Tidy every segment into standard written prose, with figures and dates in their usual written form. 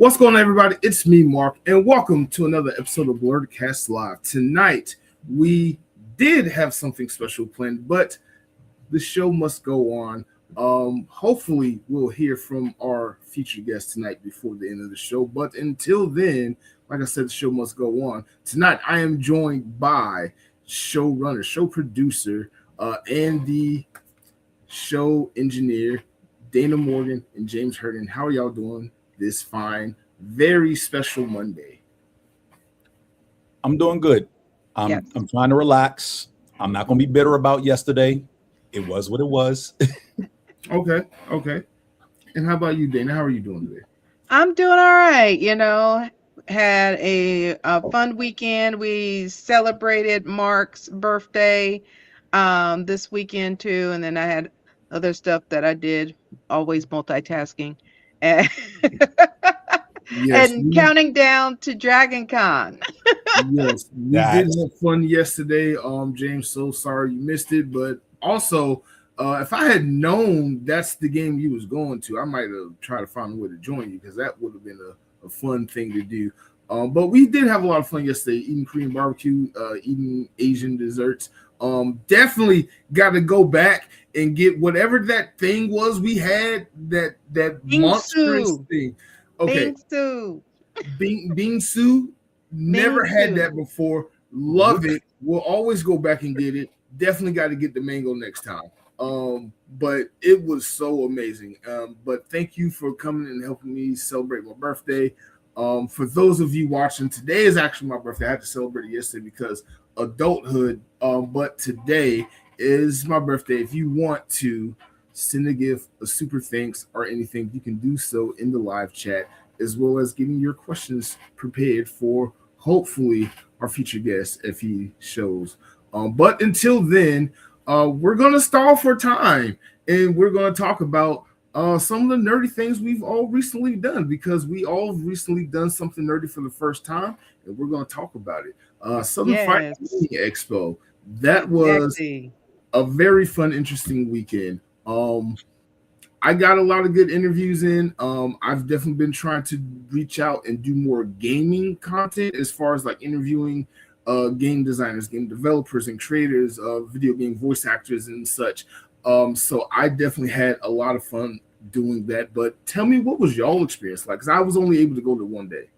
What's going on, everybody? It's me, Mark, and welcome to another episode of Blerdkast Live. Tonight, we did have something special planned, but the show must go on. Hopefully, we'll hear from our featured guest tonight before the end of the show. But until then, like I said, the show must go on. Tonight, I am joined by showrunner, show producer, and the show engineer, Dana Morgan and James Hurden. How are y'all doing this fine, very special Monday? I'm doing good. I'm trying to relax. I'm not going to be bitter about yesterday. It was what it was. Okay. And how about you, Dana? How are you doing today? I'm doing all right. Had a fun weekend. We celebrated Mark's birthday this weekend too, and then I had other stuff that I did. Always multitasking, and, counting down to Dragon Con. Yes, we did have fun yesterday. James, so sorry you missed it, but also, if I had known that's the game you was going to, I might have tried to find a way to join you because that would have been a fun thing to do. But we did have a lot of fun yesterday, eating Korean barbecue, eating Asian desserts. Definitely got to go back and get whatever that thing was we had, that monstrous thing. Okay. Bingsu. Never had that before. Love it. We'll always go back and get it. Definitely got to get the mango next time. But it was so amazing. But thank you for coming and helping me celebrate my birthday. For those of you watching, today is actually my birthday. I had to celebrate it yesterday because adulthood. But today is my birthday. If you want to send a gift, a super thanks, or anything, you can do so in the live chat, as well as getting your questions prepared for hopefully our future guest if he shows. But until then, we're going to stall for time, and we're going to talk about some of the nerdy things we've all recently done, because we all recently done something nerdy for the first time, and we're going to talk about it. Southern Fighting Expo. That was a very fun, interesting weekend. I got a lot of good interviews in. I've definitely been trying to reach out and do more gaming content as far as like interviewing game designers, game developers, and creators of video game voice actors and such. So I definitely had a lot of fun doing that. But tell me, what was y'all experience like? Because I was only able to go to one day.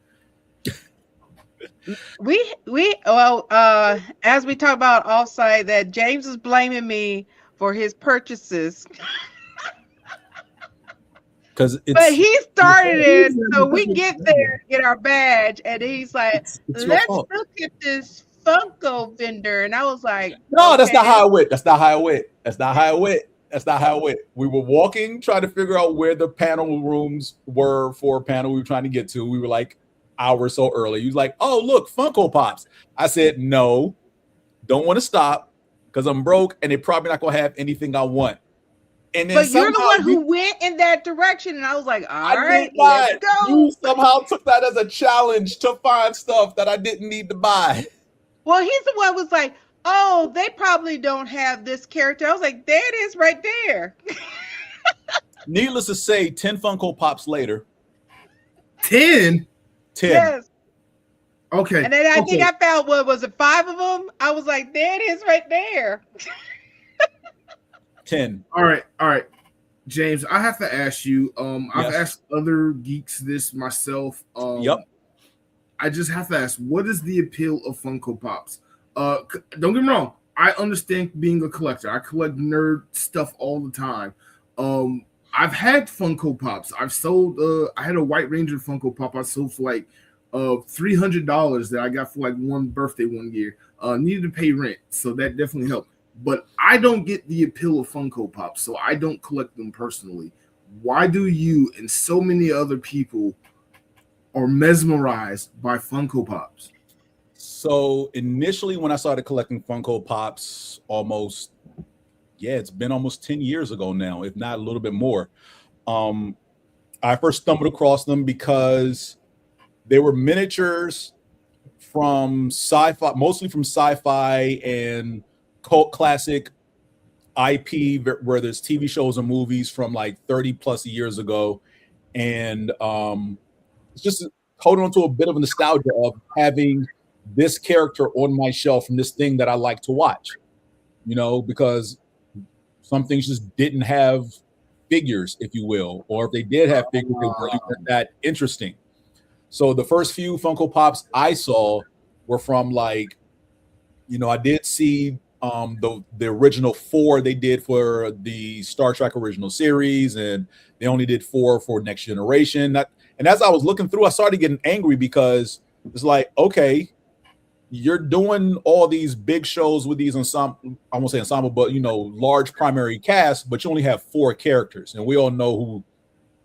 As we talk about offsite, that James is blaming me for his purchases. But he started it, so we get there, get our badge, and he's like, let's look at this Funko vendor. And I was like, no, okay. That's not how it went. We were walking, trying to figure out where the panel rooms were for a panel we were trying to get to. We were like hour or so early. He was like, oh, look, Funko Pops. I said, no, don't want to stop because I'm broke and they're probably not going to have anything I want. And then but you're the one who went in that direction, and I was like, all right, let's go. You somehow took that as a challenge to find stuff that I didn't need to buy. Well, he's the one who was like, oh, they probably don't have this character. I was like, there it is right there. Needless to say, 10 Funko Pops later. 10? Yes. Okay. And then I think I found, what was it, 5 of them? I was like, there it is right there. 10. All right. James, I have to ask you. I've asked other geeks this myself. I just have to ask, what is the appeal of Funko Pops? Don't get me wrong. I understand being a collector. I collect nerd stuff all the time. I've had Funko Pops. I've sold. I had a White Ranger Funko Pop I sold for like $300 that I got for like one birthday one year. Needed to pay rent, so that definitely helped. But I don't get the appeal of Funko Pops, so I don't collect them personally. Why do you and so many other people are mesmerized by Funko Pops? So initially when I started collecting Funko Pops, it's been almost 10 years ago now, if not a little bit more. I first stumbled across them because they were miniatures from sci-fi, mostly from sci-fi and cult classic IP, where there's TV shows and movies from like 30 plus years ago. And it's just holding on to a bit of a nostalgia of having this character on my shelf from this thing that I like to watch, because some things just didn't have figures, if you will, or if they did have figures, they really weren't that interesting. So the first few Funko Pops I saw were from I did see the original 4 they did for the Star Trek original series, and they only did 4 for Next Generation. And as I was looking through, I started getting angry because it's like, okay, you're doing all these big shows with these ensemble, I won't say ensemble, but large primary cast, but you only have 4 characters, and we all know who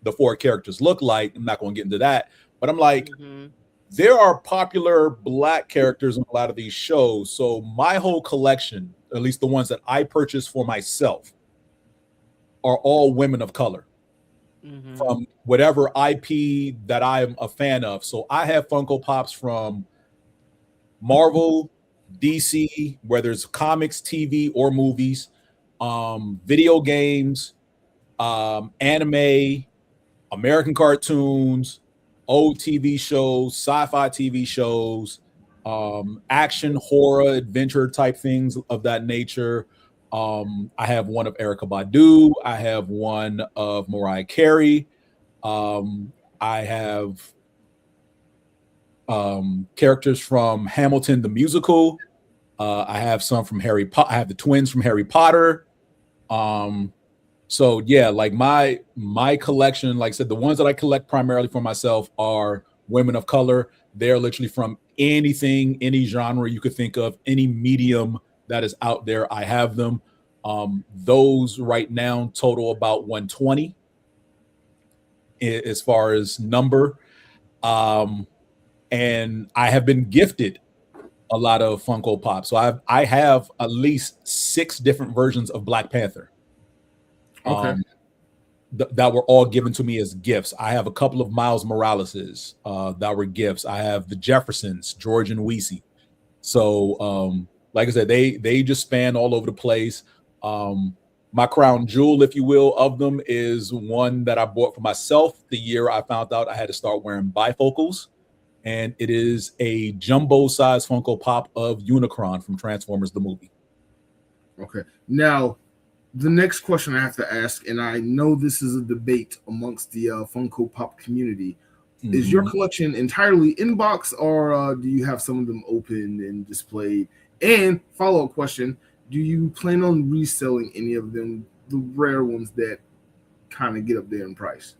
the 4 characters look like. I'm not going to get into that, but I'm like, there are popular Black characters in a lot of these shows. So my whole collection, at least the ones that I purchased for myself, are all women of color from whatever IP that I'm a fan of. So I have Funko Pops from Marvel, DC, whether it's comics, TV, or movies, video games, anime, American cartoons, old TV shows, sci-fi TV shows, action, horror, adventure type things of that nature. I have one of Erykah Badu. I have one of Mariah Carey. I have characters from Hamilton the musical. I have some from Harry Potter. I have the twins from Harry Potter. So yeah, like my collection, like I said, the ones that I collect primarily for myself are women of color. They're literally from anything, any genre you could think of, any medium that is out there. I have them. Those right now total about 120 as far as number. And I have been gifted a lot of Funko Pops. So I have at least 6 different versions of Black Panther. Okay. That were all given to me as gifts. I have a couple of Miles Moraleses that were gifts. I have the Jeffersons, George and Weesey. So like I said, they just span all over the place. My crown jewel, if you will, of them is one that I bought for myself the year I found out I had to start wearing bifocals. And it is a jumbo size Funko Pop of Unicron from Transformers the movie. Okay. Now, the next question I have to ask, and I know this is a debate amongst the Funko Pop community, is your collection entirely in box, or do you have some of them opened and displayed? And follow-up question, do you plan on reselling any of them, the rare ones that kind of get up there in price?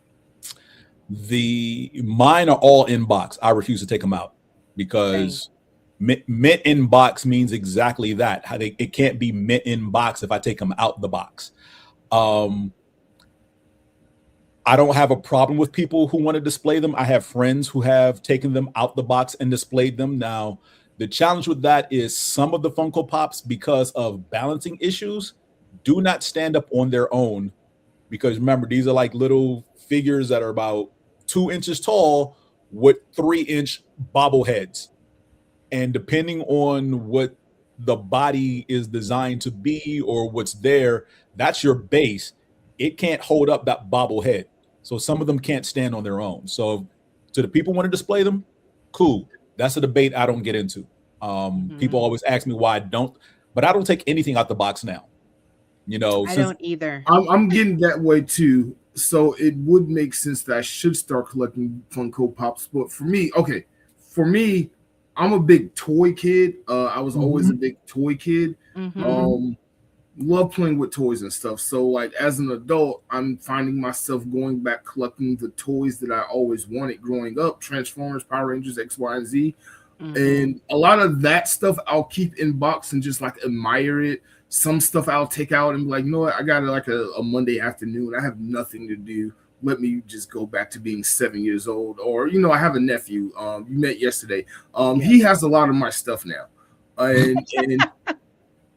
Mine are all in box. I refuse to take them out because mint in box means exactly that. It can't be mint in box if I take them out the box. I don't have a problem with people who want to display them. I have friends who have taken them out the box and displayed them. Now, the challenge with that is some of the Funko Pops, because of balancing issues, do not stand up on their own. Because remember, these are like little figures that are about 2 inches tall with 3-inch bobbleheads. And depending on what the body is designed to be or what's there, that's your base. It can't hold up that bobblehead. So some of them can't stand on their own. So to the people who want to display them, cool. That's a debate I don't get into. People always ask me why I don't, but I don't take anything out the box now. I don't either. I'm getting that way too. So it would make sense that I should start collecting Funko Pops. But for me, I'm a big toy kid. I was always a big toy kid. Love playing with toys and stuff. So like as an adult, I'm finding myself going back collecting the toys that I always wanted growing up: Transformers, Power Rangers, X, Y, and Z. And a lot of that stuff I'll keep in box and just like admire it. Some stuff I'll take out and be like, you know what, I got like a Monday afternoon. I have nothing to do. Let me just go back to being 7 years old. Or, I have a nephew you met yesterday. He has a lot of my stuff now. And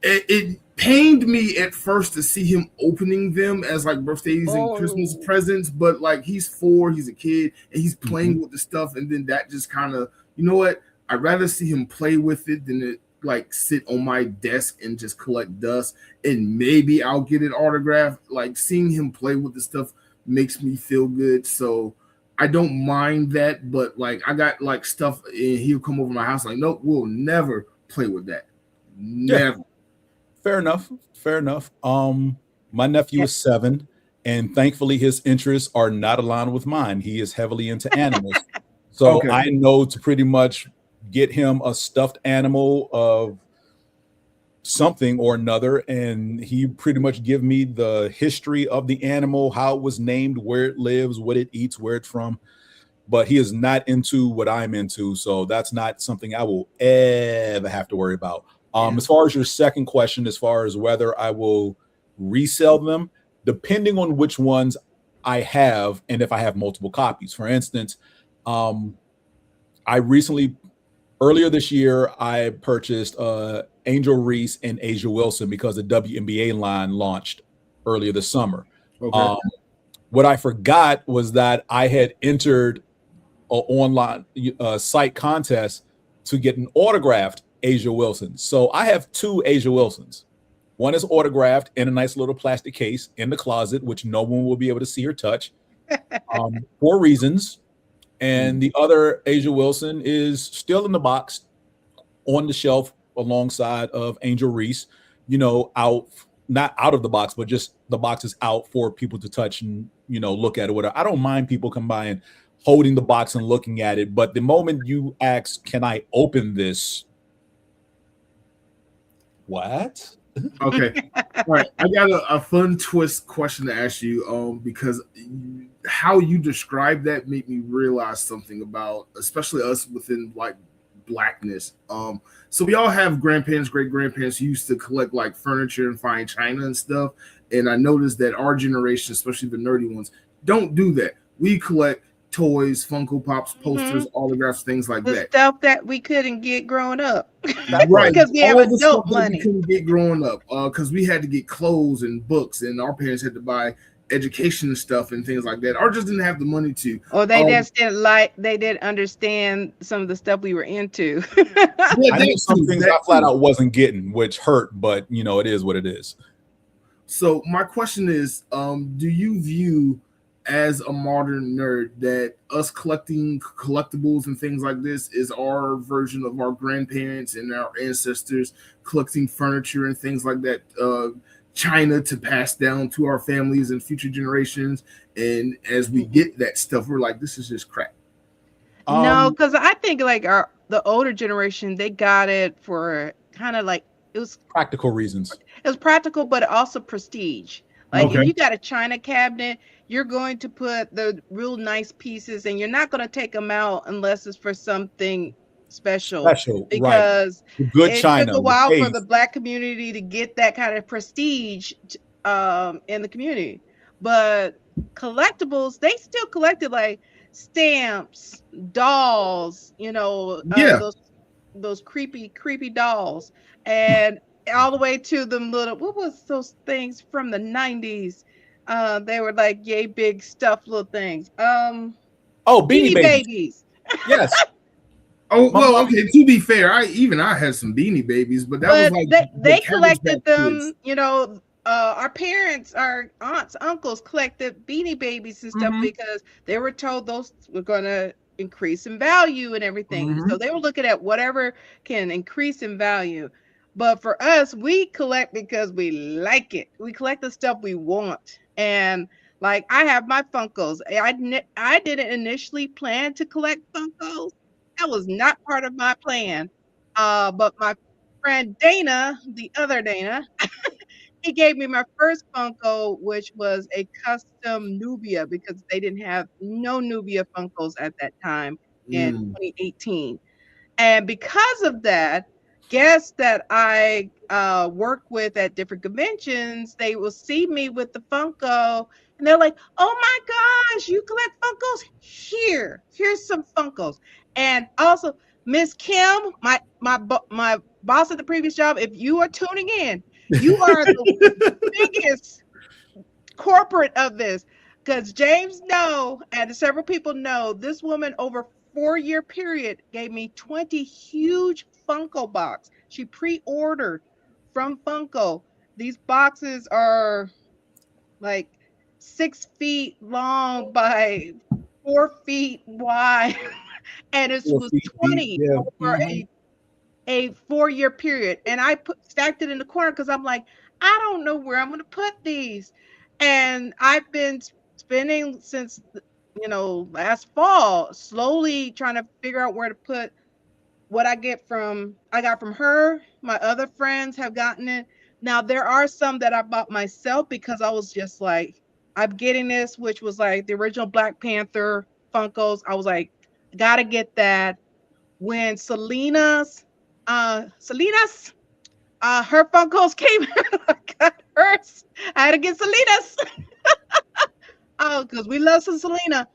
it pained me at first to see him opening them as like birthdays and Christmas presents. But like he's 4, he's a kid, and he's playing with the stuff. And then that just kind of, you know what? I'd rather see him play with it than it like sit on my desk and just collect dust. And maybe I'll get it autographed. Like seeing him play with the stuff makes me feel good. So I don't mind that, but like I got like stuff, and he'll come over my house like, nope, we'll never play with that. Never. Yeah, fair enough. Fair enough. My nephew is 7, and thankfully his interests are not aligned with mine. He is heavily into animals. So Okay. I know to pretty much get him a stuffed animal of something or another, and he pretty much give me the history of the animal, how it was named, where it lives, what it eats, where it's from. But he is not into what I'm into, so that's not something I will ever have to worry about. As far as your second question, as far as whether I will resell them, depending on which ones I have and if I have multiple copies. For instance, I recently, earlier this year, I purchased Angel Reese and Asia Wilson because the WNBA line launched earlier this summer. Okay. What I forgot was that I had entered an online site contest to get an autographed Asia Wilson. So I have 2 Asia Wilsons. One is autographed in a nice little plastic case in the closet, which no one will be able to see or touch, for reasons. And the other Asia Wilson is still in the box on the shelf alongside of Angel Reese, out, not out of the box, but just the box is out for people to touch and, look at it. Whatever. I don't mind people come by and holding the box and looking at it. But the moment you ask, can I open this? What? Okay. All right. I got a fun twist question to ask you, because how you describe that made me realize something about, especially us within like blackness. So we all have grandparents, great grandparents who used to collect like furniture and fine china and stuff. And I noticed that our generation, especially the nerdy ones, don't do that. We collect toys, Funko Pops, posters, autographs, things like The that. stuff that we couldn't get growing up. Right. Because we have All the adult stuff that money. we couldn't get growing up, because we had to get clothes and books, and our parents had to buy education stuff and things like that. Or just didn't have the money to. Or they just they didn't understand some of the stuff we were into. I knew some things I flat out wasn't getting, which hurt, but it is what it is. So my question is, do you view as a modern nerd that us collecting collectibles and things like this is our version of our grandparents and our ancestors collecting furniture and things like that, China, to pass down to our families and future generations? And as we get that stuff, we're like, this is just crap. No, because I think like the older generation, they got it for kind of like, it was practical reasons. It was practical, but also prestige. Like if you got a china cabinet, you're going to put the real nice pieces, and you're not going to take them out unless it's for something special. Because good it china took a while for the Black community to get that kind of prestige in the community. But collectibles, they still collected like stamps, dolls, those creepy dolls, and all the way to them little, what was those things from the 90s? They were like yay big stuffed little things. Beanie Babies. Yes. Okay. To be fair, I had some Beanie Babies, but that was like they collected them. Our parents, our aunts, uncles collected Beanie Babies and stuff because they were told those were gonna increase in value and everything. So they were looking at whatever can increase in value. But for us, we collect because we like it. We collect the stuff we want. And like I have my Funkos. I didn't initially plan to collect Funkos. That was not part of my plan. But my friend Dana, the other Dana, he gave me my first Funko, which was a custom Nubia, because they didn't have no Nubia Funkos at that time in 2018. And because of that, guests that I work with at different conventions, they will see me with the Funko, and they're like, "Oh my gosh, you collect Funkos? Here's some Funkos." And also, Miss Kim, my boss at the previous job, if you are tuning in, you are the biggest corporate of this, because James and several people know, this woman over 4-year period gave me 20 huge Funko box. She pre-ordered from Funko. These boxes are like 6 feet long by 4 feet wide, and it 4 was feet deep. 20 Yeah. over a 4-year period. And I stacked it in the corner because I'm like, I don't know where I'm going to put these. And I've been spending since last fall, slowly trying to figure out where to put what I got from her. My other friends have gotten it. Now there are some that I bought myself because I was just like, I'm getting this, which was like the original Black Panther Funkos. I was like, gotta get that. When Selena's her Funkos came out, I got hers. I had to get Selena's. Oh, because we love some Selena.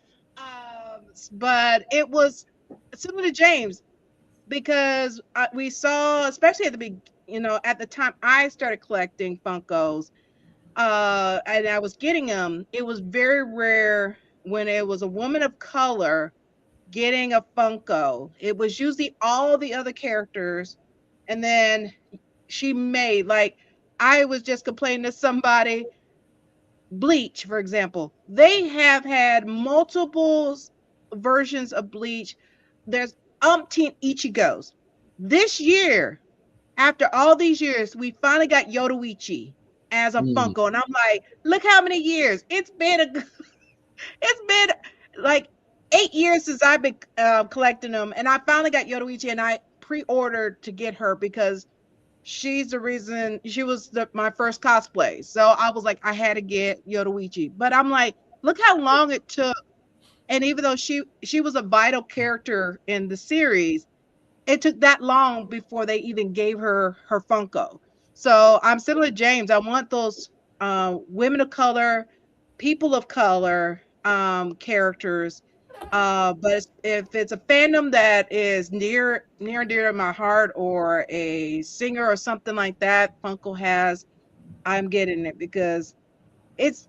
But it was similar to James because we saw, especially at the at the time I started collecting Funkos, and I was getting them. It was very rare when it was a woman of color getting a Funko. It was usually all the other characters, and then she made like I was just complaining to somebody. Bleach, for example, they have had multiple versions of Bleach. There's umpteen Ichigos. This year, after all these years, we finally got Yoruichi as a Funko, and I'm like, look how many years it's been. It's been like 8 years since I've been collecting them, and I finally got Yoruichi, and I pre-ordered to get her because she's the reason she was my first cosplay. So I was like, I had to get Yoruichi. But I'm like, look how long it took. And even though she was a vital character in the series, it took that long before they even gave her Funko. So I'm similar to James. I want those women of color, people of color characters. But if it's a fandom that is near and dear to my heart, or a singer or something like that, Funko has, I'm getting it because it's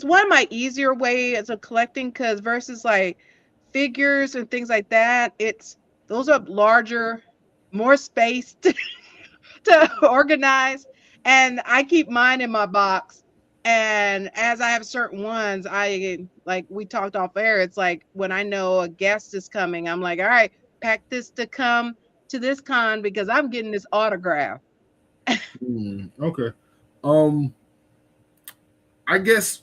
one of my easier ways of collecting. Because versus like figures and things like that, those are larger, more space to organize, and I keep mine in my box. And as I have certain ones, I like we talked off air. It's like when I know a guest is coming, I'm like, all right, pack this to come to this con because I'm getting this autograph. Okay. Um, I guess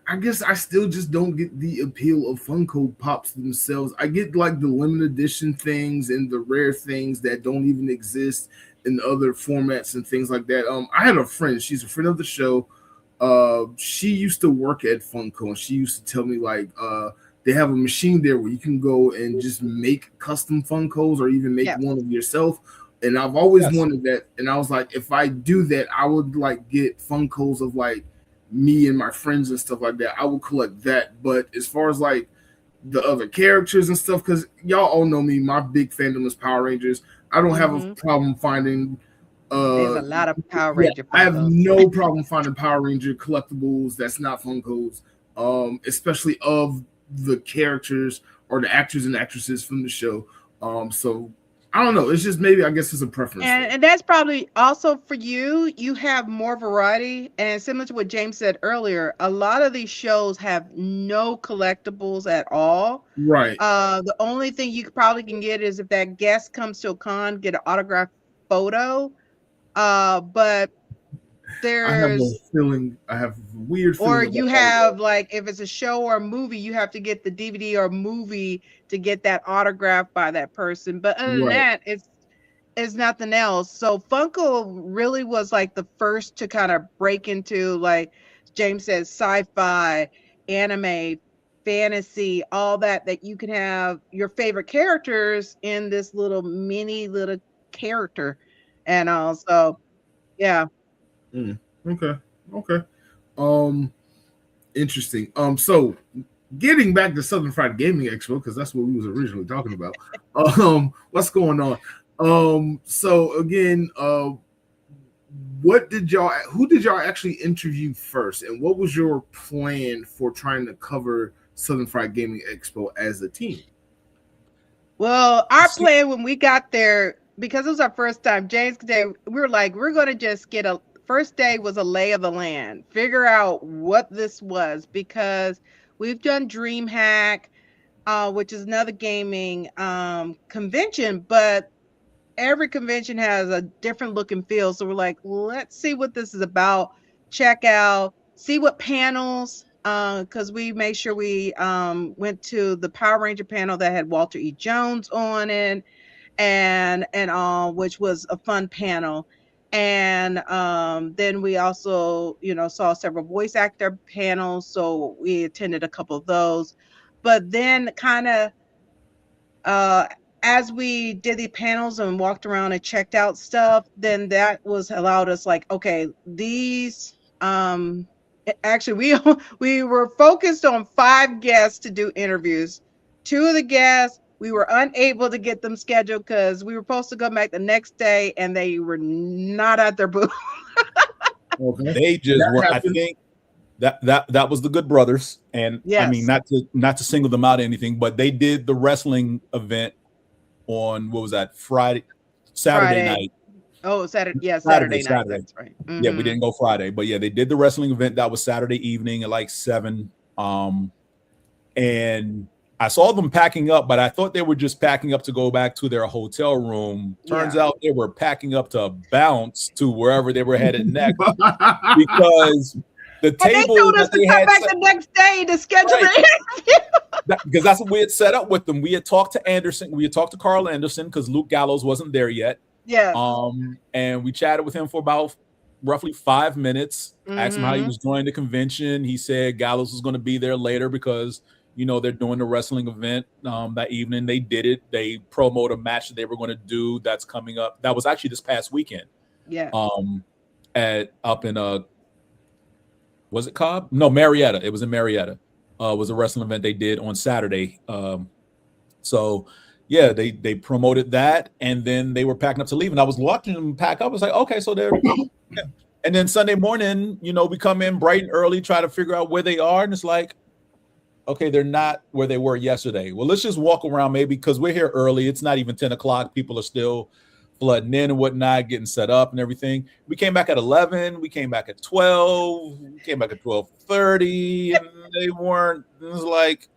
I still just don't get the appeal of Funko Pops themselves. I get like the limited edition things and the rare things that don't even exist in other formats and things like that. I had a friend, she's a friend of the show. She used to work at Funko, and she used to tell me like they have a machine there where you can go and just make custom Funkos or even make one of yourself. And I've always wanted that. And I was like, if I do that, I would like get Funkos of like me and my friends and stuff like that. I would collect that. But as far as like the other characters and stuff, because y'all all know me, my big fandom is Power Rangers. I don't have a problem finding there's a lot of Power Ranger Funkos. I have no problem finding Power Ranger collectibles that's not Funkos, especially of the characters or the actors and actresses from the show. So I don't know. It's just maybe I guess it's a preference. And that's probably also for you. You have more variety, and similar to what James said earlier, a lot of these shows have no collectibles at all. Right. The only thing you probably can get is if that guest comes to a con, get an autographed photo. But there's I have a weird feeling. Or you have like if it's a show or a movie, you have to get the DVD or movie to get that autograph by that person. But other than that, it's nothing else. So Funko really was like the first to kind of break into, like James says, sci-fi, anime, fantasy, all that you can have your favorite characters in this little character. And also, yeah. Okay. Interesting. So getting back to Southern Fried Gaming Expo, because that's what we was originally talking about. What's going on? So again, who did y'all actually interview first, and what was your plan for trying to cover Southern Fried Gaming Expo as a team? Well, our plan when we got there, because it was our first time, James Day, we were like, we're going to just get first day was a lay of the land, figure out what this was, because we've done DreamHack, which is another gaming convention, but every convention has a different look and feel. So we're like, let's see what this is about. Check out, see what panels, because we made sure we went to the Power Ranger panel that had Walter E. Jones on it, and which was a fun panel. And then we also, saw several voice actor panels, so we attended a couple of those. But then kind of as we did the panels and walked around and checked out stuff, then that was allowed us like, okay, these actually we were focused on 5 guests to do interviews. 2 of the guests, we were unable to get them scheduled because we were supposed to go back the next day and they were not at their booth. Okay. They just were, I think that was the Good Brothers. And yes. I mean, not to single them out or anything, but they did the wrestling event on, what was that, Saturday night. Oh, Saturday. Yeah, Saturday night. That's right. Mm-hmm. Yeah, we didn't go Friday, but yeah, they did the wrestling event. That was Saturday evening at like 7. And I saw them packing up, but I thought they were just packing up to go back to their hotel room. Turns out they were packing up to bounce to wherever they were headed next, because the table they told us to come back the next day to schedule the interview. Because that's what we had set up with them. We had talked to Anderson. We had talked to Carl Anderson because Luke Gallows wasn't there yet. Yeah. And we chatted with him for about roughly 5 minutes. Mm-hmm. Asked him how he was joining the convention. He said Gallows was going to be there later because, they're doing the wrestling event that evening. They did it. They promoted a match that they were going to do that's coming up. That was actually this past weekend. Yeah. Up in was it Cobb? No, Marietta. It was in Marietta. Was a wrestling event they did on Saturday. So yeah, they promoted that, and then they were packing up to leave. And I was watching them pack up. I was like, okay, so they're yeah. And then Sunday morning, we come in bright and early, try to figure out where they are, and it's like, okay, they're not where they were yesterday. Well, let's just walk around maybe because we're here early. It's not even 10 o'clock. People are still flooding in and whatnot, getting set up and everything. We came back at 11. We came back at 12. We came back at 12:30, and they weren't. It was like,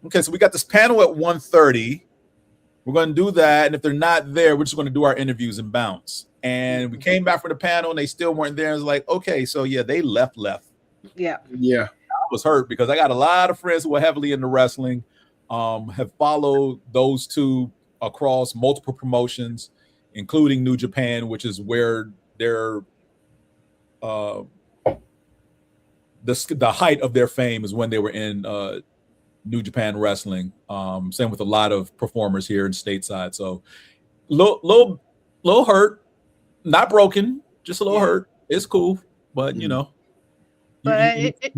okay, so we got this panel at 1:30. We're going to do that, and if they're not there, we're just going to do our interviews and bounce. And we came back for the panel, and they still weren't there. It was like, okay, so yeah, they left. Yeah. I was hurt because I got a lot of friends who are heavily into wrestling, have followed those two across multiple promotions, including New Japan, which is where their the height of their fame is when they were in New Japan Wrestling. Same with a lot of performers here in stateside. So little hurt, not broken, just a little hurt. It's cool, but But it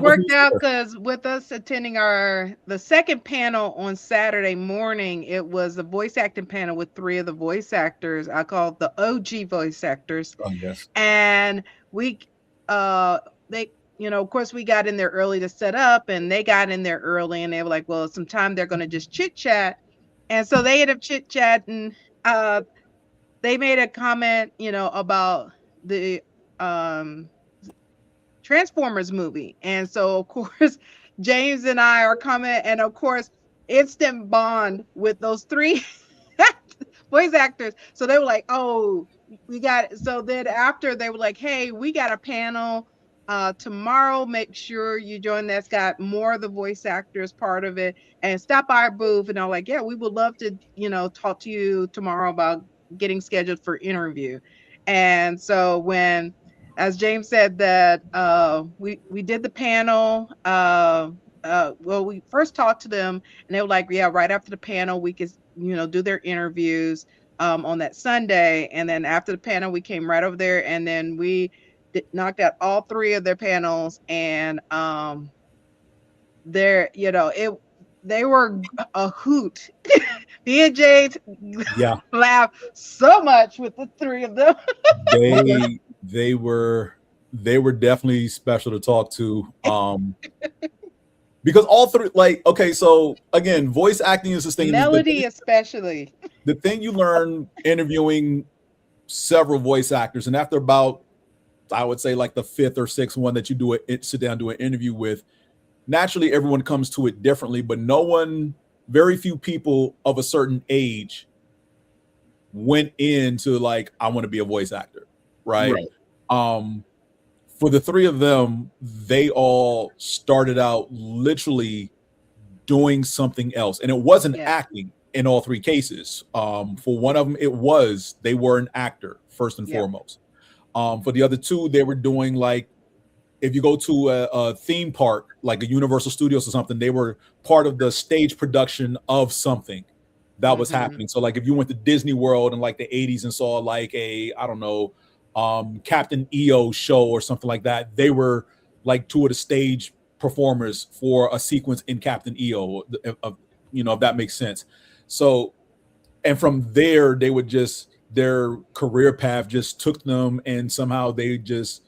worked out because with us attending the second panel on Saturday morning, it was a voice acting panel with 3 of the voice actors. I call it the OG voice actors. Oh, yes. And we, they, of course, we got in there early to set up, and they got in there early, and they were like, well, sometime they're going to just chit chat. And so they ended up chit chatting. They made a comment, about the, Transformers movie. And so of course James and I are coming, and of course instant bond with those 3 voice actors. So they were like, oh, we got it. So then after they were like, hey, we got a panel tomorrow, make sure you join. That's got more of the voice actors part of it, and stop by our booth. And I'm like, yeah, we would love to talk to you tomorrow about getting scheduled for interview. And so when, as James said, that we did the panel. Well, we first talked to them, and they were like, yeah, right after the panel, we could, do their interviews on that Sunday. And then after the panel, we came right over there, and then we knocked out all 3 of their panels. And they were a hoot. Me and James laughed so much with the 3 of them. They were definitely special to talk to, because all 3, like, okay, so again, voice acting is this thing. Melody, especially. The thing you learn interviewing several voice actors, and after about, I would say, like the 5th or 6th one that you sit down do an interview with, naturally everyone comes to it differently, but very few people of a certain age went into like, I want to be a voice actor, right? For the three of them, they all started out literally doing something else, and it wasn't acting in all three cases. For one of them, they were an actor first and foremost. For the other two, they were doing like, if you go to a theme park, like a Universal Studios or something, they were part of the stage production of something that was happening. So like if you went to Disney World in like the 80s and saw like a, I don't know, Captain EO show or something like that, they were like two of the stage performers for a sequence in Captain EO, if that makes sense. So, and from there, their career path just took them, and somehow they just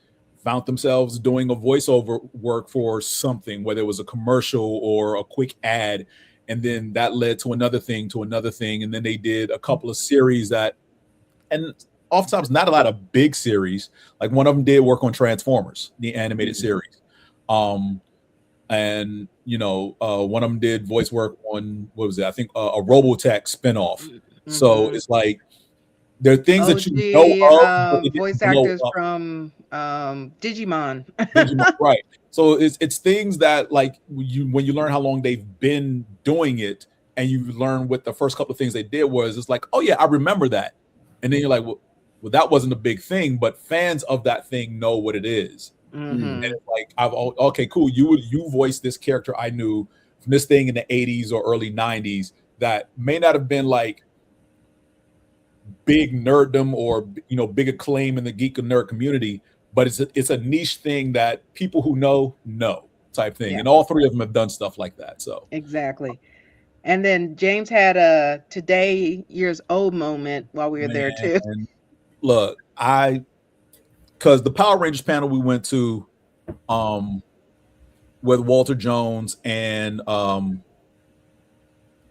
found themselves doing a voiceover work for something, whether it was a commercial or a quick ad. And then that led to another thing, and then they did a couple of series and oftentimes not a lot of big series. Like one of them did work on Transformers, the animated series. And one of them did voice work on, what was it? I think a Robotech spinoff. So it's like, there are things that you know of, but voice actors from Digimon. Digimon, right? So it's things that like when you learn how long they've been doing it, and you learn what the first couple of things they did was, it's like, oh yeah, I remember that, and then you're like, well, that wasn't a big thing, but fans of that thing know what it is. And it's like, okay, cool. You voiced this character I knew from this thing in the 80s or early 90s that may not have been like big nerddom or big acclaim in the geek and nerd community, but it's a niche thing that people who know type thing. And all three of them have done stuff like that. So exactly. And then James had a today years old moment while we were there too. Look, because the Power Rangers panel we went to with Walter Jones and I'm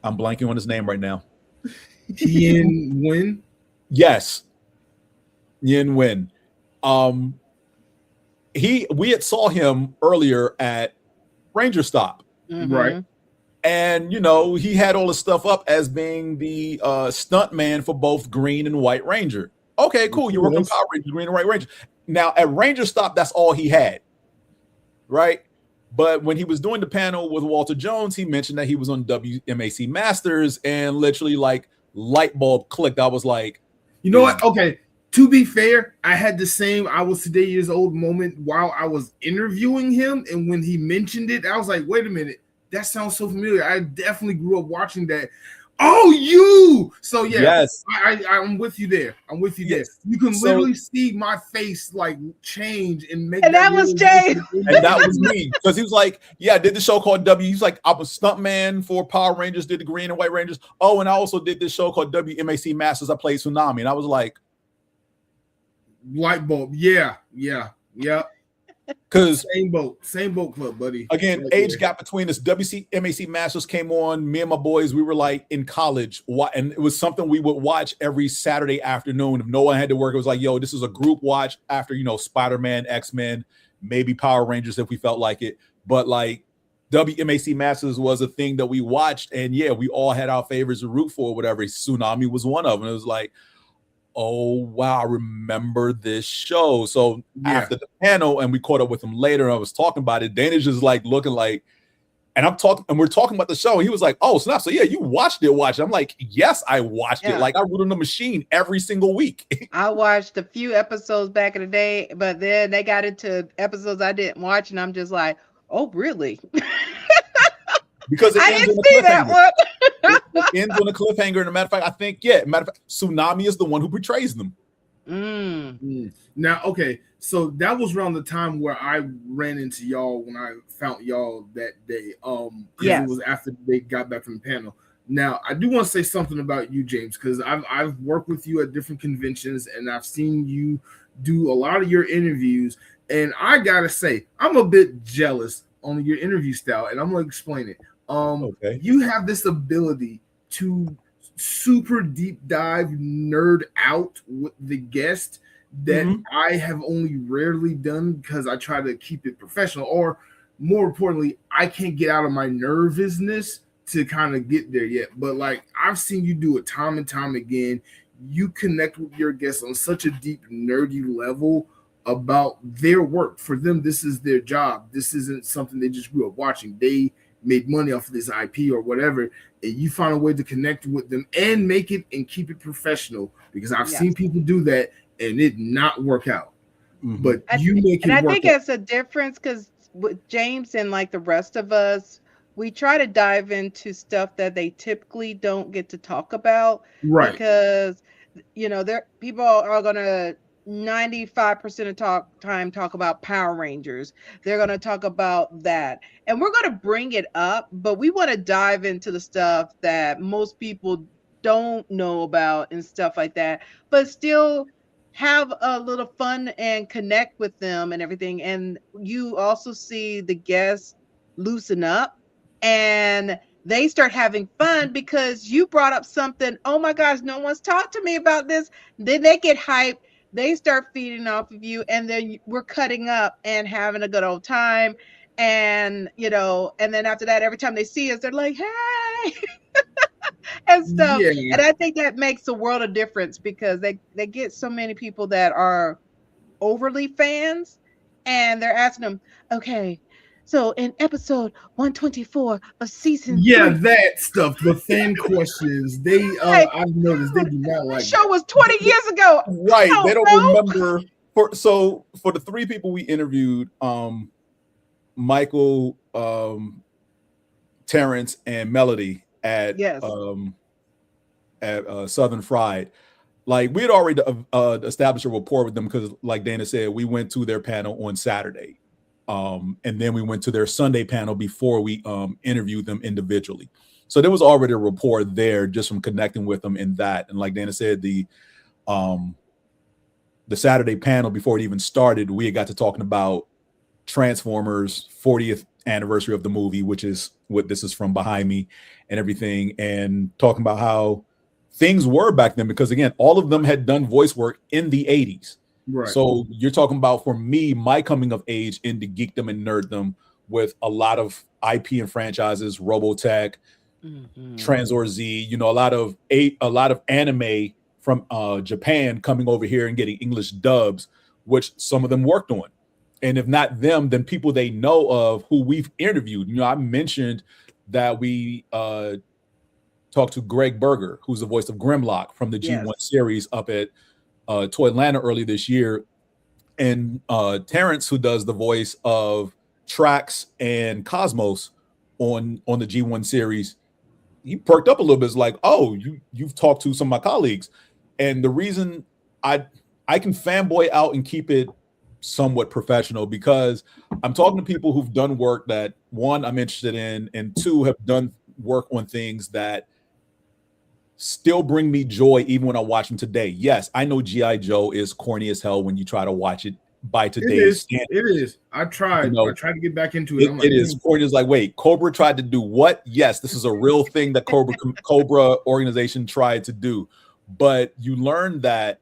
blanking on his name right now. Yin Win. Yes, Yin Win. We had saw him earlier at Ranger Stop, right? And he had all his stuff up as being the stunt man for both Green and White Ranger. Okay, cool. You work on Power Rangers, Green and White Ranger. Now at Ranger Stop, that's all he had, right? But when he was doing the panel with Walter Jones, he mentioned that he was on WMAC Masters, and literally like light bulb clicked. I was like, you know what? Okay. To be fair, I had the same I was today years old moment while I was interviewing him. And when he mentioned it, I was like, wait a minute, that sounds so familiar. I definitely grew up watching that. Oh, you. So yeah, yes, I'm with you there. there. You can literally see my face like change and make. And that was Jay. And that was me, because he was like, yeah, I did the show called W. He's like, I was stuntman for Power Rangers, did the Green and White Rangers. Oh, and I also did this show called WMAC Masters. I played Tsunami, and I was like, light bulb. Yeah. Because same boat club, buddy. Again, right age gap between us. WMAC Masters came on. Me and my boys, we were like in college, and it was something we would watch every Saturday afternoon. If no one had to work, it was like, yo, this is a group watch after Spider-Man, X-Men, maybe Power Rangers if we felt like it. But like WMAC Masters was a thing that we watched, and yeah, we all had our favorites to root for. Whatever. Tsunami was one of them. It was like, oh wow, I remember this show. So after the panel, and we caught up with him later, and I was talking about it, Danish is like looking like, and we're talking about the show, and he was like, oh snap, so yeah, you watched it. I'm like, yes, I watched it. Like I root on the machine every single week. I watched a few episodes back in the day, but then they got into episodes I didn't watch, and I'm just like, oh really? Because I didn't see that one. It ends on a cliffhanger. And a matter of fact, I think, Tsunami is the one who betrays them. Now, okay, so that was around the time where I ran into y'all when I found y'all that day. It was after they got back from the panel. Now, I do want to say something about you, James, because I've worked with you at different conventions, and I've seen you do a lot of your interviews. And I gotta say, I'm a bit jealous on your interview style, and I'm gonna explain it. You have this ability to super deep dive nerd out with the guest that I have only rarely done, because I try to keep it professional, or more importantly, I can't get out of my nervousness to kind of get there yet. But like I've seen you do it time and time again. You connect with your guests on such a deep, nerdy level about their work. For them, this is their job. This isn't something they just grew up watching. They made money off of this IP or whatever, and you find a way to connect with them and make it and keep it professional. Because I've seen people do that and it not work out. Mhm. But you make it And I work think out. that's a difference because with James and like the rest of us, we try to dive into stuff that they typically don't get to talk about. Right. Because, you know, there people are gonna 95% of time talk about Power Rangers. They're gonna talk about that. And we're gonna bring it up, but we want to dive into the stuff that most people don't know about and stuff like that, but still have a little fun and connect with them and everything. And you also see the guests loosen up and they start having fun because you brought up something. Oh my gosh, no one's talked to me about this. Then they get hyped. They start feeding off of you, and then we're cutting up and having a good old time. And you know, and then after that, every time they see us, they're like, "Hey," and stuff. Yeah. And I think that makes a world of difference because they get so many people that are overly fans, and they're asking them, "Okay, so in episode 124 of season 3, that stuff, the fan questions, they Hey, I've noticed they do not like the show was 20 years ago." Right. They don't know. remember. For the 3 people we interviewed, Michael, Terrence, and Melody at Yes. Southern Fried. Like we had already established a rapport with them because, like Dana said, we went to their panel on Saturday, and then we went to their Sunday panel before we interviewed them individually. So there was already a rapport there just from connecting with them in that. And like Dana said, the Saturday panel before it even started, we had got to talking about Transformers 40th anniversary of the movie, which is what this is from behind me and everything, and talking about how things were back then, because again, all of them had done voice work in the 80s. Right. So you're talking about, for me, my coming of age into geekdom and nerddom with a lot of IP and franchises, Robotech, Transor Z, you know, a lot of anime from Japan coming over here and getting English dubs, which some of them worked on. And if not them, then people they know of who we've interviewed. You know, I mentioned that we talked to Greg Berger, who's the voice of Grimlock from the G1 series up at Toy Atlanta early this year. And Terrence, who does the voice of Trax and Cosmos on the G1 series, he perked up a little bit. It's like, oh, you've talked to some of my colleagues. And the reason I can fanboy out and keep it somewhat professional, because I'm talking to people who've done work that, 1, I'm interested in, and 2, have done work on things that still bring me joy even when I watch them today. Yes, I know G.I. Joe is corny as hell when you try to watch it by today's standards. It is. I tried. You know, I tried to get back into it. It is corny. It's like, wait, Cobra tried to do what? Yes, this is a real thing that Cobra organization tried to do. But you learn that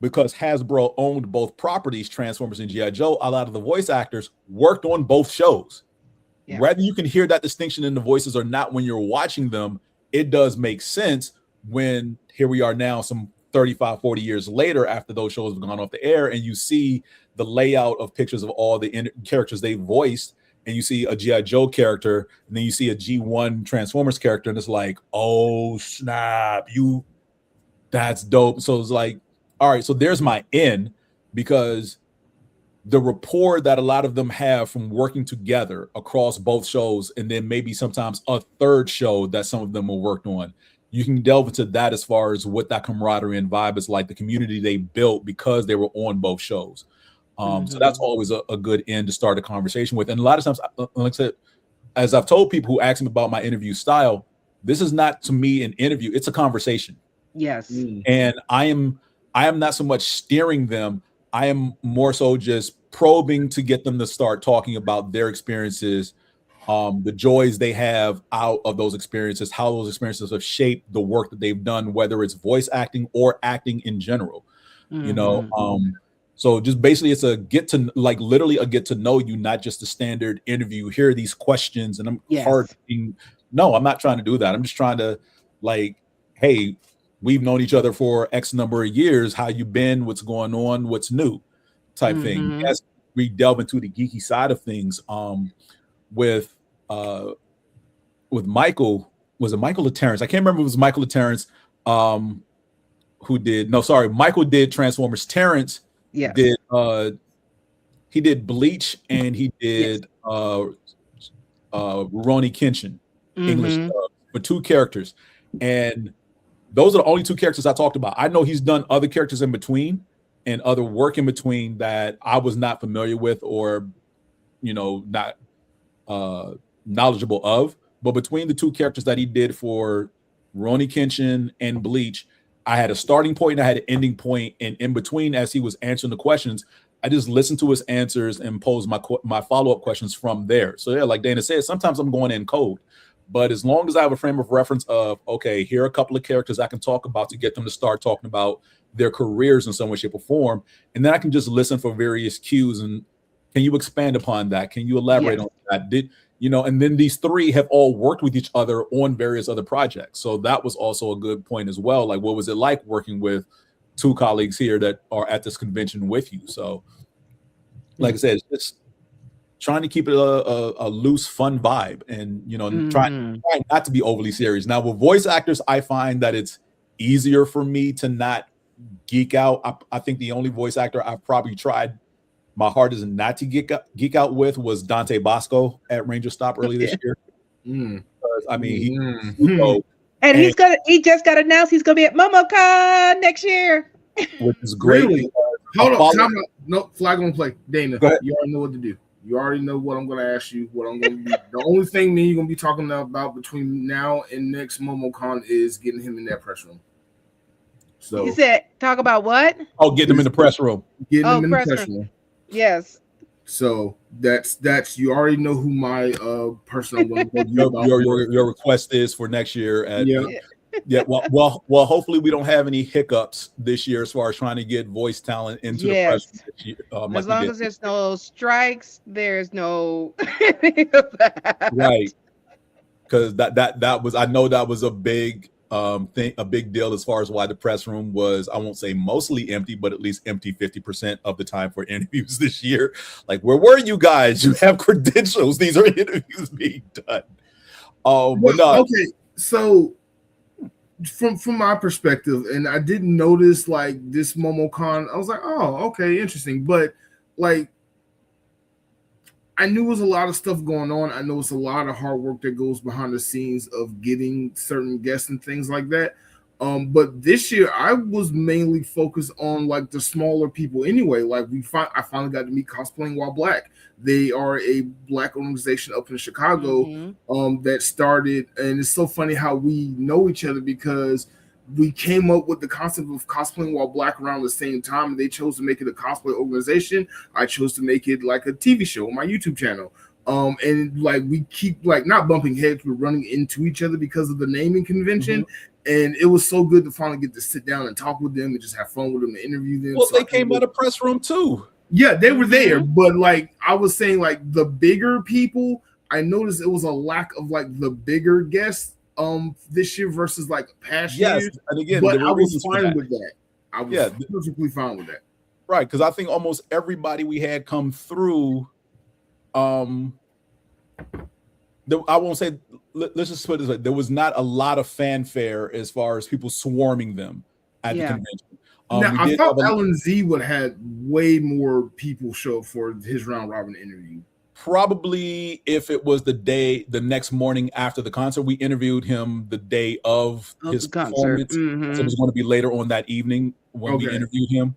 because Hasbro owned both properties, Transformers and G.I. Joe, a lot of the voice actors worked on both shows. Yeah. Whether you can hear that distinction in the voices or not when you're watching them, it does make sense when here we are now, some 35, 40 years later, after those shows have gone off the air, and you see the layout of pictures of all the characters they voiced, and you see a G.I. Joe character, and then you see a G1 Transformers character, and it's like, oh, snap, that's dope. So it's like, all right, so there's my in, because the rapport that a lot of them have from working together across both shows, and then maybe sometimes a third show that some of them have worked on, you can delve into that as far as what that camaraderie and vibe is like, the community they built because they were on both shows. So that's always a good end to start a conversation with. And a lot of times, like I said, as I've told people who ask me about my interview style, this is not, to me, an interview. It's a conversation. Yes. And I am not so much steering them. I am more so just probing to get them to start talking about their experiences, the joys they have out of those experiences, how those experiences have shaped the work that they've done, whether it's voice acting or acting in general. You know, So just basically it's a literally a get to know you, not just a standard interview. Here are these questions and I'm no, I'm not trying to do that. I'm just trying to hey, we've known each other for X number of years. How you been? What's going on? What's new? Type thing. Yes, we delve into the geeky side of things. With Michael, was it Michael or Terrence? I can't remember if it was Michael or Terrence. Michael did Transformers. Terrence did he did Bleach and he did Rurouni Kenshin English for 2 characters. And those are the only 2 characters I talked about. I know he's done other characters in between and other work in between that I was not familiar with or not knowledgeable of. But between the 2 characters that he did for Rurouni Kenshin and Bleach, I had a starting point and I had an ending point, and in between, as he was answering the questions, I just listened to his answers and posed my follow-up questions from there. So yeah, like Dana said, sometimes I'm going in cold, but as long as I have a frame of reference of, okay, here are a couple of characters I can talk about to get them to start talking about their careers in some way, shape, or form, and then I can just listen for various cues and can you expand upon that? Can you elaborate on that? And then these 3 have all worked with each other on various other projects. So that was also a good point as well. Like, what was it like working with 2 colleagues here that are at this convention with you? So, like I said, it's just trying to keep it a loose, fun vibe and, trying not to be overly serious. Now, with voice actors, I find that it's easier for me to not geek out. I think the only voice actor I've probably tried my heart is not to geek out with was Dante Bosco at Ranger Stop early this year. I mean, he just got announced he's gonna be at MomoCon next year, which is great. Really? Hold on, no flag on play. Dana, you already know what to do. You already know what I'm gonna ask you. What I'm gonna be. The only thing me you're gonna be talking about between now and next MomoCon is getting him in that press room. So you said talk about what? Oh, getting him in the press room. Getting him in the press room. Yes. So that's you already know who my person I'm going to go your request is for next year. Well, hopefully we don't have any hiccups this year as far as trying to get voice talent into the press this year, as long as there's no strikes, there's no right. Because that was, I know that was a big thing, a big deal as far as why the press room was, I won't say mostly empty, but at least empty 50% of the time for interviews this year. Like, where were you guys? You have credentials. These are interviews being done. Okay, so from my perspective, and I didn't notice like this MomoCon, I was like, oh, okay, interesting. But like, I knew there was a lot of stuff going on. I know it's a lot of hard work that goes behind the scenes of getting certain guests and things like that. But this year I was mainly focused on like the smaller people anyway. Like I finally got to meet Cosplaying While Black. They are a Black organization up in Chicago that started, and it's so funny how we know each other because we came up with the concept of Cosplaying While Black around the same time. They chose to make it a cosplay organization. I chose to make it like a TV show on my YouTube channel. And like we keep like not bumping heads, we're running into each other because of the naming convention. And it was so good to finally get to sit down and talk with them and just have fun with them and interview them. Well, so they came out of press room too. Yeah, they were there, but like I was saying, like the bigger people, I noticed it was a lack of like the bigger guests this year versus like past years. And again, but I was fine with that. I was perfectly fine with that. Right, because I think almost everybody we had come through, I won't say, let's just put it this way, there was not a lot of fanfare as far as people swarming them at the convention. Now, I thought Alan Z would have had way more people show up for his round robin interview. Probably if it was the next morning after the concert. We interviewed him the day of his performance. So it was going to be later on that evening when we interviewed him.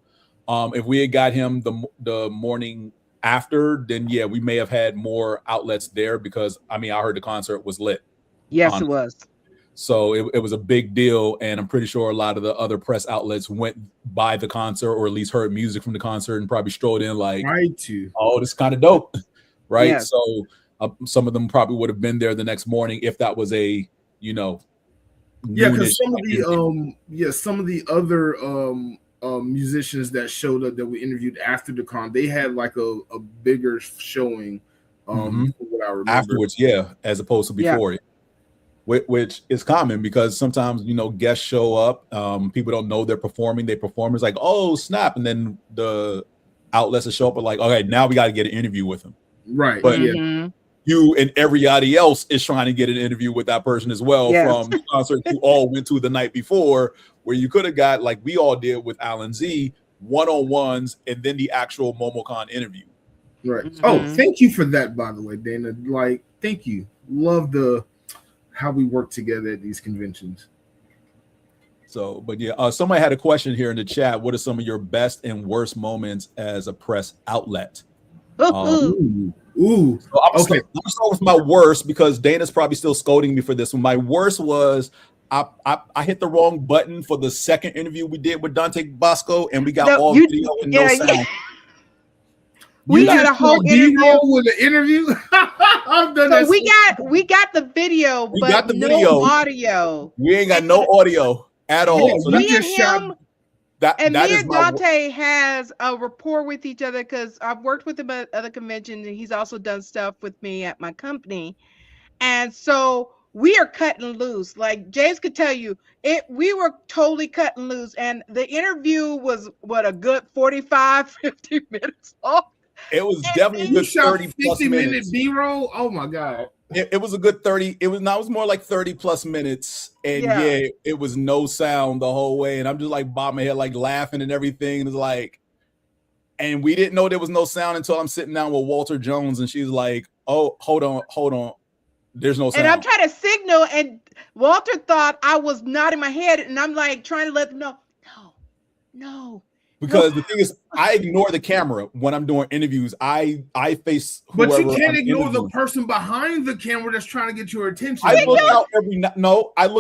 If we had got him the morning after, then yeah, we may have had more outlets there because I mean I heard the concert was lit. Yes, it was. So it was a big deal, and I'm pretty sure a lot of the other press outlets went by the concert or at least heard music from the concert and probably strolled in like, oh, this is kind of dope. Right. Yeah. So some of them probably would have been there the next morning if that was a, because some of the other musicians that showed up that we interviewed after the con, they had like a bigger showing from what I remember. Afterwards, yeah, as opposed to before it. Which is common because sometimes, you know, guests show up, people don't know they're performing, they perform, it's like, oh snap, and then the outlets that show up are like, okay, now we got to get an interview with them. Right. But you and everybody else is trying to get an interview with that person as well, from the concert you all went to the night before, where you could have got, like we all did with Alan Z, one-on-ones and then the actual MomoCon interview. Right. Oh, thank you for that, by the way, Dana. Like, thank you. Love how we work together at these conventions. So, but yeah, somebody had a question here in the chat. What are some of your best and worst moments as a press outlet? Ooh. So I'm start with my worst because Dana's probably still scolding me for this one. My worst was I hit the wrong button for the second interview we did with Dante Bosco, and we got all video and no sound. We had a whole interview with an interview. I've done so we got the video, but no audio. We ain't got no audio at all. Yeah, so me and him, me and Dante has a rapport with each other because I've worked with him at other conventions, and he's also done stuff with me at my company, and so we are cutting loose. Like James could tell you, we were totally cutting loose, and the interview was a good 45, 50 minutes long. It was definitely a good 30 plus minutes. B-roll. Oh my god! It was a good 30. It was more like 30 plus minutes, and it was no sound the whole way. And I'm just like bobbing my head, like laughing and everything. And it's like, and we didn't know there was no sound until I'm sitting down with Walter Jones, and she's like, "Oh, hold on, there's no sound." And I'm trying to signal, and Walter thought I was nodding my head, and I'm like trying to let them know, no. Because the thing is, I ignore the camera when I'm doing interviews. I face whoever. But you can't ignore the person behind the camera that's trying to get your attention. I look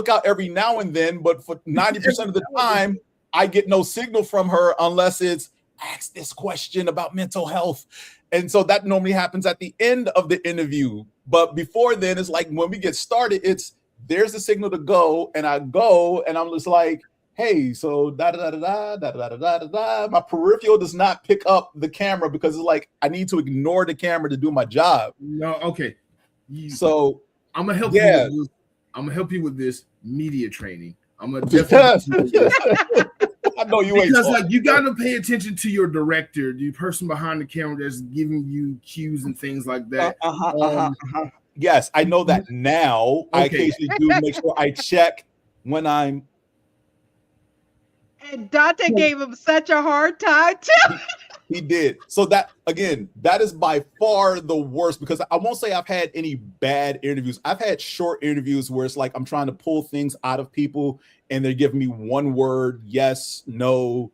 out every now and then, but for 90% of the time, I get no signal from her unless it's ask this question about mental health. And so that normally happens at the end of the interview. But before then, it's like when we get started, there's the signal to go, and I go, and I'm just like, hey, so da da da da da da da da da da. My peripheral does not pick up the camera because it's like I need to ignore the camera to do my job. No, okay. So I'm gonna help you. I'm gonna help you with this media training. I'm gonna definitely. I know you ain't because like you got to pay attention to your director, the person behind the camera that's giving you cues and things like that. Yes, I know that now. Okay. I occasionally do make sure I check when I'm. And Dante gave him such a hard time too. He did. So that is by far the worst, because I won't say I've had any bad interviews. I've had short interviews where it's like I'm trying to pull things out of people and they're giving me one word, yes, no.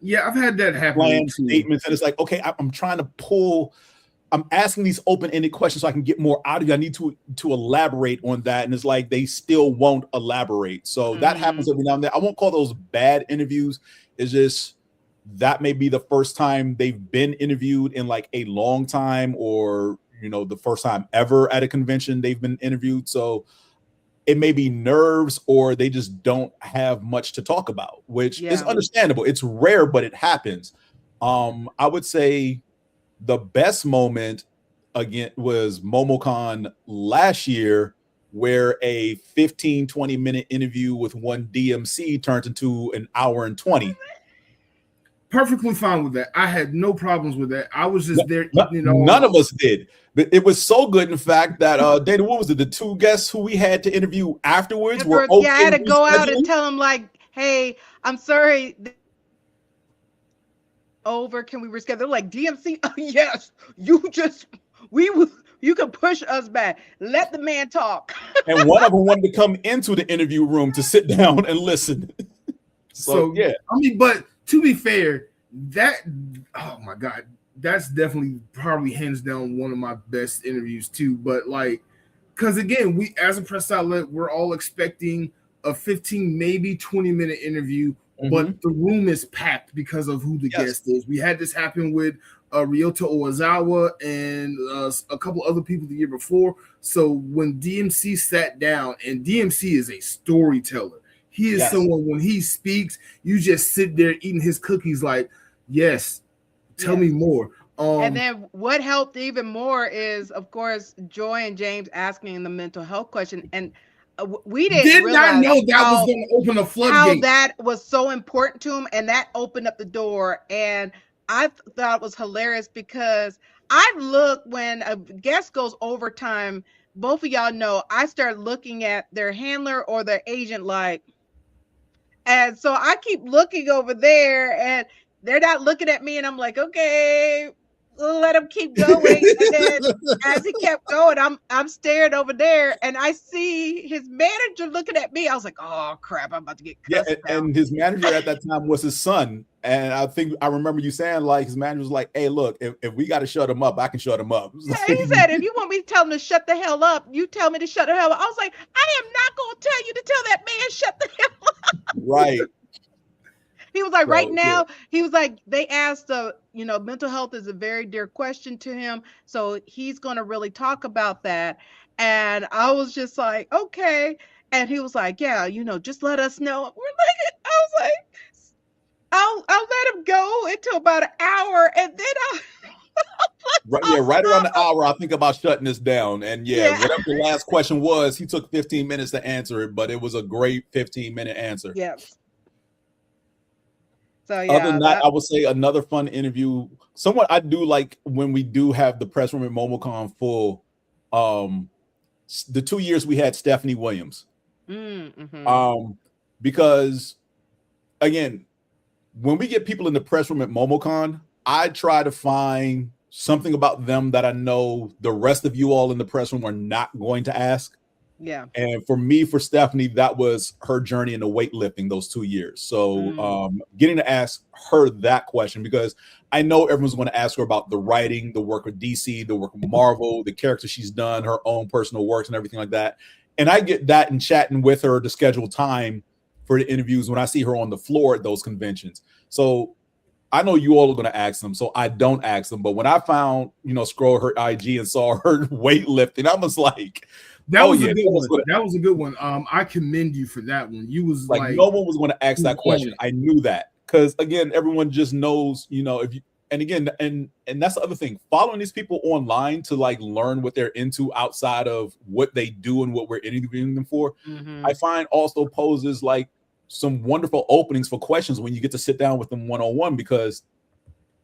Yeah, I've had that happen. Bland statements, and it's like, okay, I'm asking these open-ended questions so I can get more out of you. I need to elaborate on that. And it's like they still won't elaborate. So that happens every now and then. I won't call those bad interviews. It's just that may be the first time they've been interviewed in like a long time, or, you know, the first time ever at a convention they've been interviewed. So it may be nerves, or they just don't have much to talk about, which is understandable. It's rare, but it happens. I would say the best moment again was MomoCon last year, where a 15-20 minute interview with one DMC turned into an hour and 20. Perfectly fine with that. I had no problems with that. I was just there. None of us did. But it was so good, in fact, that Dana, what was it? The two guests who we had to interview afterwards were okay. I had to go out and tell them, like, hey, I'm sorry. Over, can we reschedule? They're like, DMC, oh, yes, you can push us back. Let the man talk. And one of them wanted to come into the interview room to sit down and listen. So yeah, I mean, but to be fair, oh my god, that's definitely probably hands down one of my best interviews too. But like, because again, we as a press outlet, we're all expecting a 15, maybe 20-minute interview. But the room is packed because of who the guest is. We had this happen with Ryota Ozawa and a couple other people the year before. So when DMC sat down, and DMC is a storyteller, He is someone, when he speaks, you just sit there eating his cookies like, yes, tell me more. And then what helped even more is, of course, Joy and James asking the mental health question. And we did not know that was going to open a floodgate. How that was so important to him, and that opened up the door. And I thought it was hilarious because I look when a guest goes overtime. Both of y'all know I start looking at their handler or their agent like, and so I keep looking over there, and they're not looking at me, and I'm like, okay, we'll let him keep going. And then as he kept going, I'm staring over there, and I see his manager looking at me. I was like, oh crap, I'm about to get cussed out. And his manager at that time was his son. And I remember you saying, like, his manager was like, hey, look, if we got to shut him up, I can shut him up. Yeah, he said, if you want me to tell him to shut the hell up, you tell me to shut the hell up. I was like, I am not going to tell you to tell that man shut the hell up. Right. He was like, so, right now, he was like, they asked, mental health is a very dear question to him. So he's going to really talk about that. And I was just like, okay. And he was like, yeah, just let us know. We're like, I was like, I'll let him go until about an hour. And then right around the hour, I think about shutting this down. And whatever the last question was, he took 15 minutes to answer it, but it was a great 15-minute answer. Yes. So other than that, I would say another fun interview. Somewhat I do like when we do have the press room at MomoCon full. The 2 years we had Stephanie Williams. Mm-hmm. Because again, when we get people in the press room at MomoCon, I try to find something about them that I know the rest of you all in the press room are not going to ask. Yeah. And for me, for Stephanie, that was her journey into weightlifting those 2 years. So getting to ask her that question, because I know everyone's going to ask her about the writing, the work with DC, the work with Marvel, the characters she's done, her own personal works and everything like that. And I get that in chatting with her to schedule time for the interviews when I see her on the floor at those conventions. So I know you all are going to ask them, so I don't ask them. But when I found, scroll her IG and saw her weightlifting, I was like, that was a good one. That was a good one. I commend you for that one. You was like no one was going to ask that question. I knew that because again, everyone just knows, if you, and again, and that's the other thing, following these people online to like learn what they're into outside of what they do and what we're interviewing them for. Mm-hmm. I find also poses like some wonderful openings for questions when you get to sit down with them one-on-one, because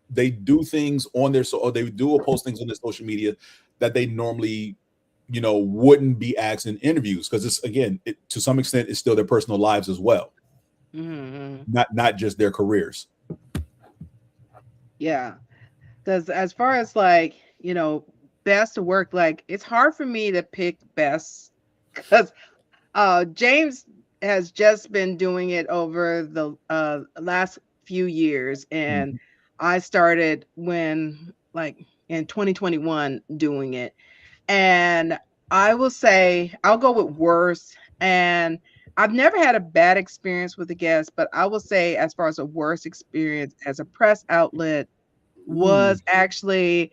they do things on their or they do post things on their social media that they normally wouldn't be asked in interviews, because it's again to some extent it's still their personal lives as well. Mm-hmm. not just their careers. Yeah, because as far as like best to work, like it's hard for me to pick best because James has just been doing it over the last few years, and I started when like in 2021 doing it. And I will say I'll go with worst, and I've never had a bad experience with a guest, but I will say as far as a worst experience as a press outlet was actually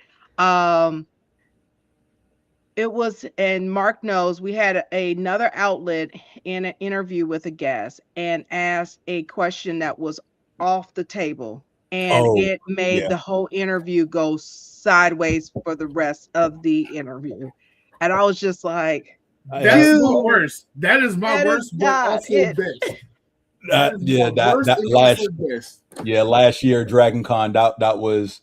it was, and Mark knows, we had another outlet in an interview with a guest and asked a question that was off the table, and it made the whole interview go sideways for the rest of the interview. And I was just like, that's my worst. That is my worst, but also best. Last year Dragon Con, that was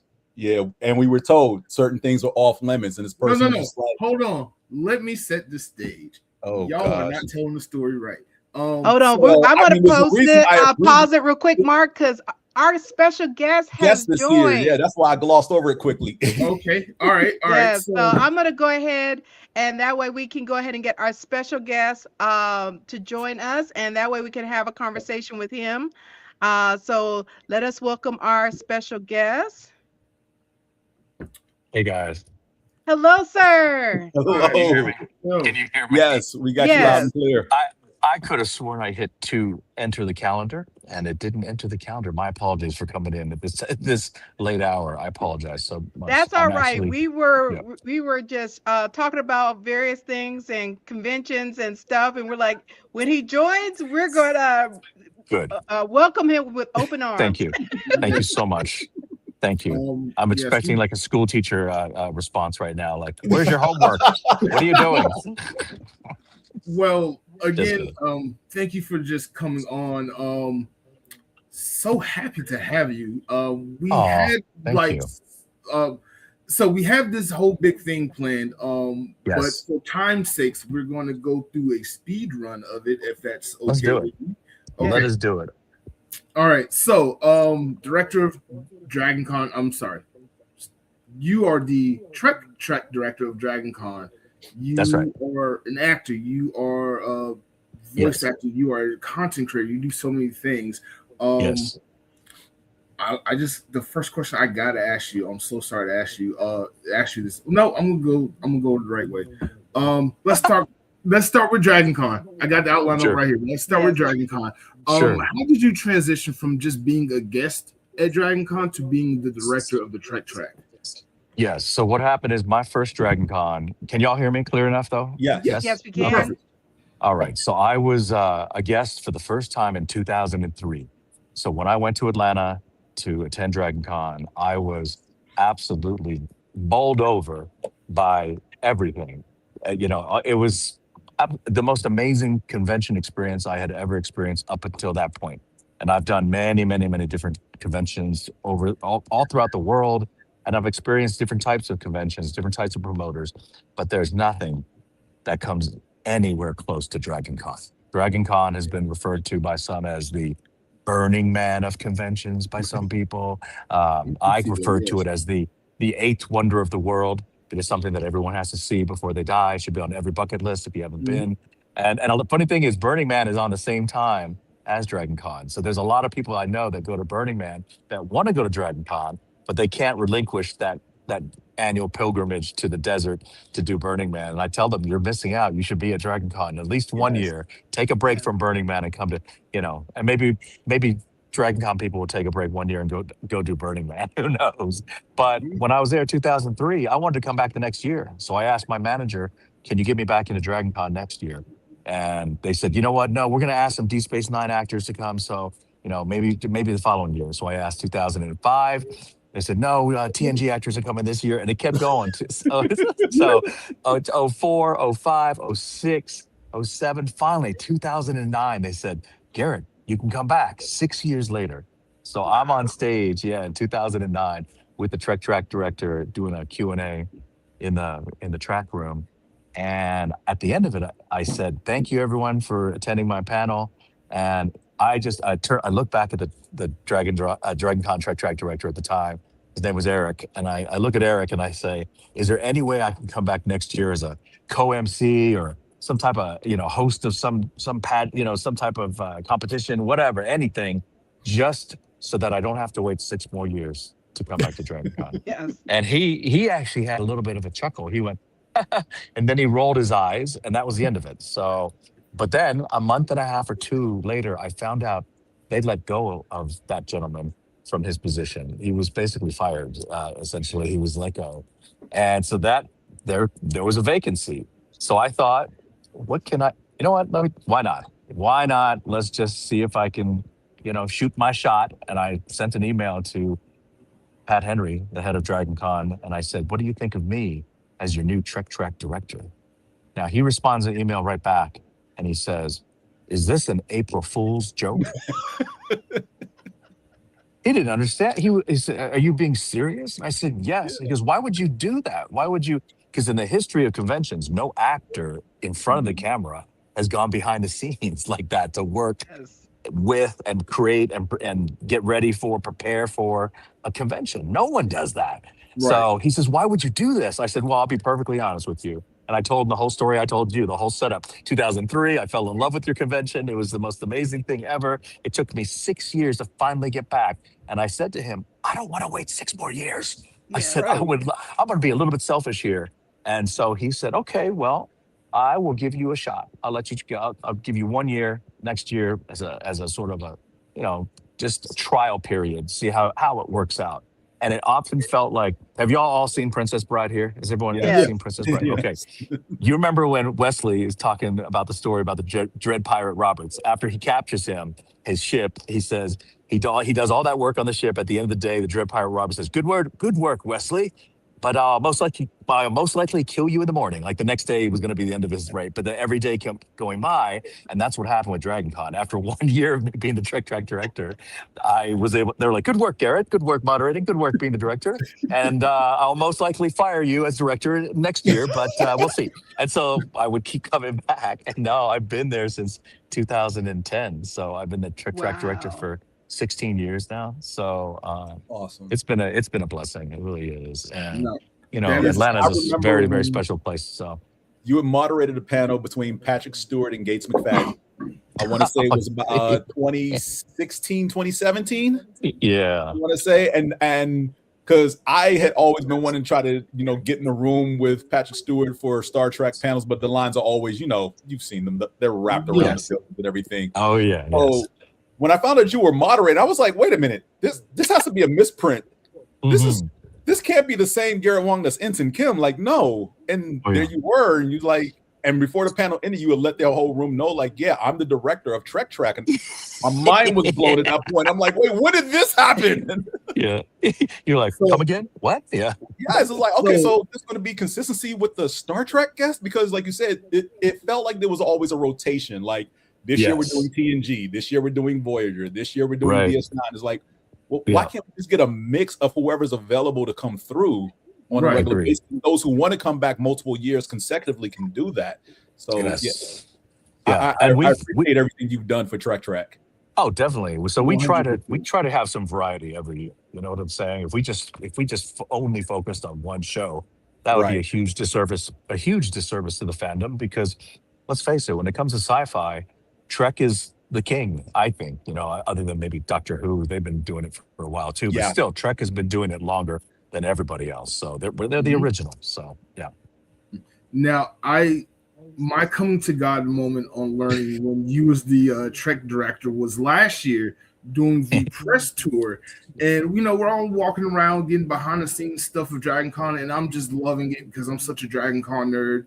and we were told certain things were off limits, and this person no. Hold on, let me set the stage. Y'all are not telling the story right. Hold on, I'm gonna post it. Pause it real quick, Mark, because our special guest has joined. Here. Yeah, that's why I glossed over it quickly. Okay, all right. So I'm gonna go ahead, and that way we can go ahead and get our special guest to join us, and that way we can have a conversation with him. So let us welcome our special guest. Hey guys. Hello, sir. Hello. Can you hear me? Yes, we got you loud and clear. I could have sworn I hit to enter the calendar, and it didn't enter the calendar. My apologies for coming in at this late hour. I apologize so much. That's all I'm right. actually, We were yeah, we were just talking about various things and conventions and stuff, and we're like, when he joins, we're going to good. welcome him with open Thank arms. you. Thank you so much. Thank you. I'm Yes. expecting like a school teacher response right now. Like, where's your homework? What are you doing? Well, Just again, kidding. thank you for just coming on. So happy to have you. We Oh, had thank like, you. so we have this whole big thing planned. But Yes. for time's sakes, we're going to go through a speed run of it, if that's Let's okay do with it. you. Let Okay. us do it. All right. So, director of Dragon Con. I'm sorry. You are the Trek director of Dragon Con. That's right. You are an actor. You are a voice Yes. actor. You are a content creator. You do so many things. Yes. I just, the first question I gotta ask you. I'm so sorry to ask you this. No, I'm gonna go the right way. Let's start with Dragon Con. I got the outline up Sure. right here. Let's start with Yes. Dragon Con. Sure. How did you transition from just being a guest at Dragon Con to being the director of the Trek track? Yes. So what happened is my first Dragon Con. Can y'all hear me clear enough though? Yes. Yes, we Okay. can. Perfect. All right. So I was a guest for the first time in 2003. So when I went to Atlanta to attend Dragon Con, I was absolutely bowled over by everything. It was the most amazing convention experience I had ever experienced up until that point. And I've done many, many, many different conventions over all throughout the world. And I've experienced different types of conventions, different types of promoters, but there's nothing that comes anywhere close to Dragon Con. Dragon Con has been referred to by some as the Burning Man of conventions by some people. I See that, refer to yes. it as the eighth wonder of the world. It is something that everyone has to see before they die. It should be on every bucket list if you haven't been. And the funny thing is, Burning Man is on the same time as Dragon Con. So there's a lot of people I know that go to Burning Man that want to go to Dragon Con, but they can't relinquish that annual pilgrimage to the desert to do Burning Man. And I tell them, you're missing out. You should be at Dragon Con at least one Yes. year. Take a break Yes. from Burning Man and come to, and maybe Dragon Con people will take a break one year and go do Burning Man. Who knows? But when I was there in 2003, I wanted to come back the next year. So I asked my manager, can you get me back into Dragon Con next year? And they said, you know what? No, we're going to ask some Deep Space Nine actors to come. So, maybe the following year. So I asked 2005. They said, no, TNG actors are coming this year. And it kept going. So 04, 05, 06, 07, finally 2009, they said, Garrett, you can come back 6 years later. So I'm on stage, in 2009 with the Trek track director doing a Q&A in the track room. And at the end of it, I said, thank you everyone for attending my panel. And I looked back at the Dragon Con Trek track director at the time. His name was Eric. And I look at Eric and I say, is there any way I can come back next year as a co-MC or some type of, host of some type of competition, whatever, anything, just so that I don't have to wait 6 more years to come back to Dragon Con. Yes. And he actually had a little bit of a chuckle. He went, and then he rolled his eyes, and that was the end of it. So, but then a month and a half or 2 later, I found out they'd let go of that gentleman from his position. He was basically fired. Essentially, he was let go, and so that there was a vacancy. So I thought, what can I? You know what? Why not? Why not? Let's just see if I can, shoot my shot. And I sent an email to Pat Henry, the head of Dragon Con, and I said, what do you think of me as your new Trek track director? Now he responds an email right back and he says, is this an April Fool's joke? He didn't understand. He said, are you being serious? And I said, yes. He goes, why would you do that? Why would you? Because in the history of conventions, no actor in front of the camera has gone behind the scenes like that to work Yes. with and create and get ready for, prepare for a convention. No one does that. Right. So he says, why would you do this? I said, well, I'll be perfectly honest with you. And I told him the whole story I told you, the whole setup. 2003, I fell in love with your convention. It was the most amazing thing ever. It took me 6 years to finally get back. And I said to him, I don't want to wait 6 more years. I Yes. said, I'm going to be a little bit selfish here. And so he said, okay, well, I will give you a shot. I'll let you go. I'll give you 1 year next year as a sort of a, you know, just a trial period, see how it works out. And it often felt like, have y'all all seen Princess Bride here? Has everyone Yes. seen Princess Bride? Yeah. Okay. You remember when Wesley is talking about the story about the Dread Pirate Roberts? After he captures him, his ship, he says he does all that work on the ship. At the end of the day, the Dread Pirate Roberts says, good work, Wesley. But I'll most likely kill you in the morning. Like the next day was going to be the end of his race. But then every day kept going by, and that's what happened with Dragon Con. After 1 year of me being the Trek Track director, I was able. They were like, "Good work, Garrett. Good work moderating. Good work being the director." And I'll most likely fire you as director next year, but we'll see. And so I would keep coming back, and now I've been there since 2010. So I've been the Trek Track director Wow. for 16 years now. So Awesome. it's been a blessing. It really is. And No, you know, that is. I Atlanta's a remember very, very when special place. So You had moderated a panel between Patrick Stewart and Gates McFadden. I want to say it was about 2016, 2017. yeah. I want to say, and because I had always been wanting to try to, get in the room with Patrick Stewart for Star Trek panels, but the lines are always, you've seen them, they're wrapped around Yes. the building and everything. Oh yeah. So Yes. when I found out you were moderating, I was like, wait a minute, this has to be a misprint. This can't be the same Garrett Wang that's Ensign Kim. Like, no. And Oh, there yeah. you were, and you like, and before the panel ended, you would let the whole room know, like, yeah, I'm the director of Trek Track. And my mind was blown at that point. I'm like, wait, when did this happen? Yeah. You're like, So- come again? What? Yeah. Yeah, it's like, okay, so there's going to be consistency with the Star Trek guest, because like you said, it felt like there was always a rotation. Like this year we're Yes. doing TNG, this year we're doing Voyager, this year we're doing Right. DS9. It's like, well, why Yeah. can't we just get a mix of whoever's available to come through on a Right. regular Agreed. basis? Those who want to come back multiple years consecutively can do that. So Yes. yeah, And I appreciate everything you've done for Trek Track. Oh, definitely. So we try to 100%. have some variety every year. You know what I'm saying? If we just only focused on one show, that would be Right. a huge disservice to the fandom. Because let's face it, when it comes to sci-fi, Trek is the king. I think, other than maybe Doctor Who, they've been doing it for a while too. But Yeah. still, Trek has been doing it longer than everybody else. So they're the Mhm. original. So yeah. Now, my coming to God moment on learning when you was the Trek director was last year doing the press tour, and we're all walking around getting behind the scenes stuff of Dragon Con, and I'm just loving it because I'm such a Dragon Con nerd.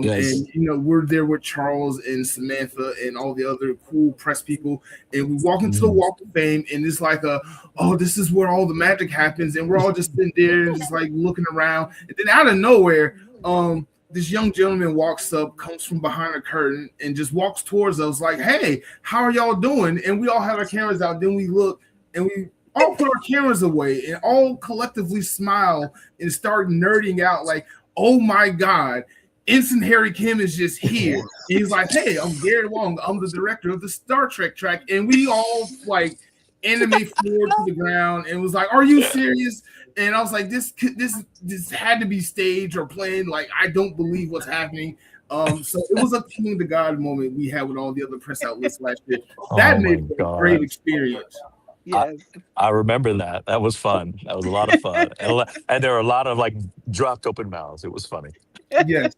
Yes. And we're there with Charles and Samantha and all the other cool press people, and we walk into the Walk of Fame, and it's like this is where all the magic happens, and we're all just sitting there and just like looking around, and then out of nowhere, this young gentleman walks up, comes from behind a curtain, and just walks towards us like, hey, how are y'all doing? And we all have our cameras out. Then we look, and we all put our cameras away and all collectively smile and start nerding out like, oh my God, Ensign Harry Kim is just here. And he's like, hey, I'm Garret Wang. I'm the director of the Star Trek track. And we all like anime floored to the ground and was like, are you serious? And I was like, this had to be staged or planned. Like, I don't believe what's happening. So it was a king to God moment we had with all the other press outlets last year. That Oh made my it a God. great experience. Yes. I remember that. That was fun. That was a lot of fun. And there were a lot of like dropped open mouths. It was funny. Yes.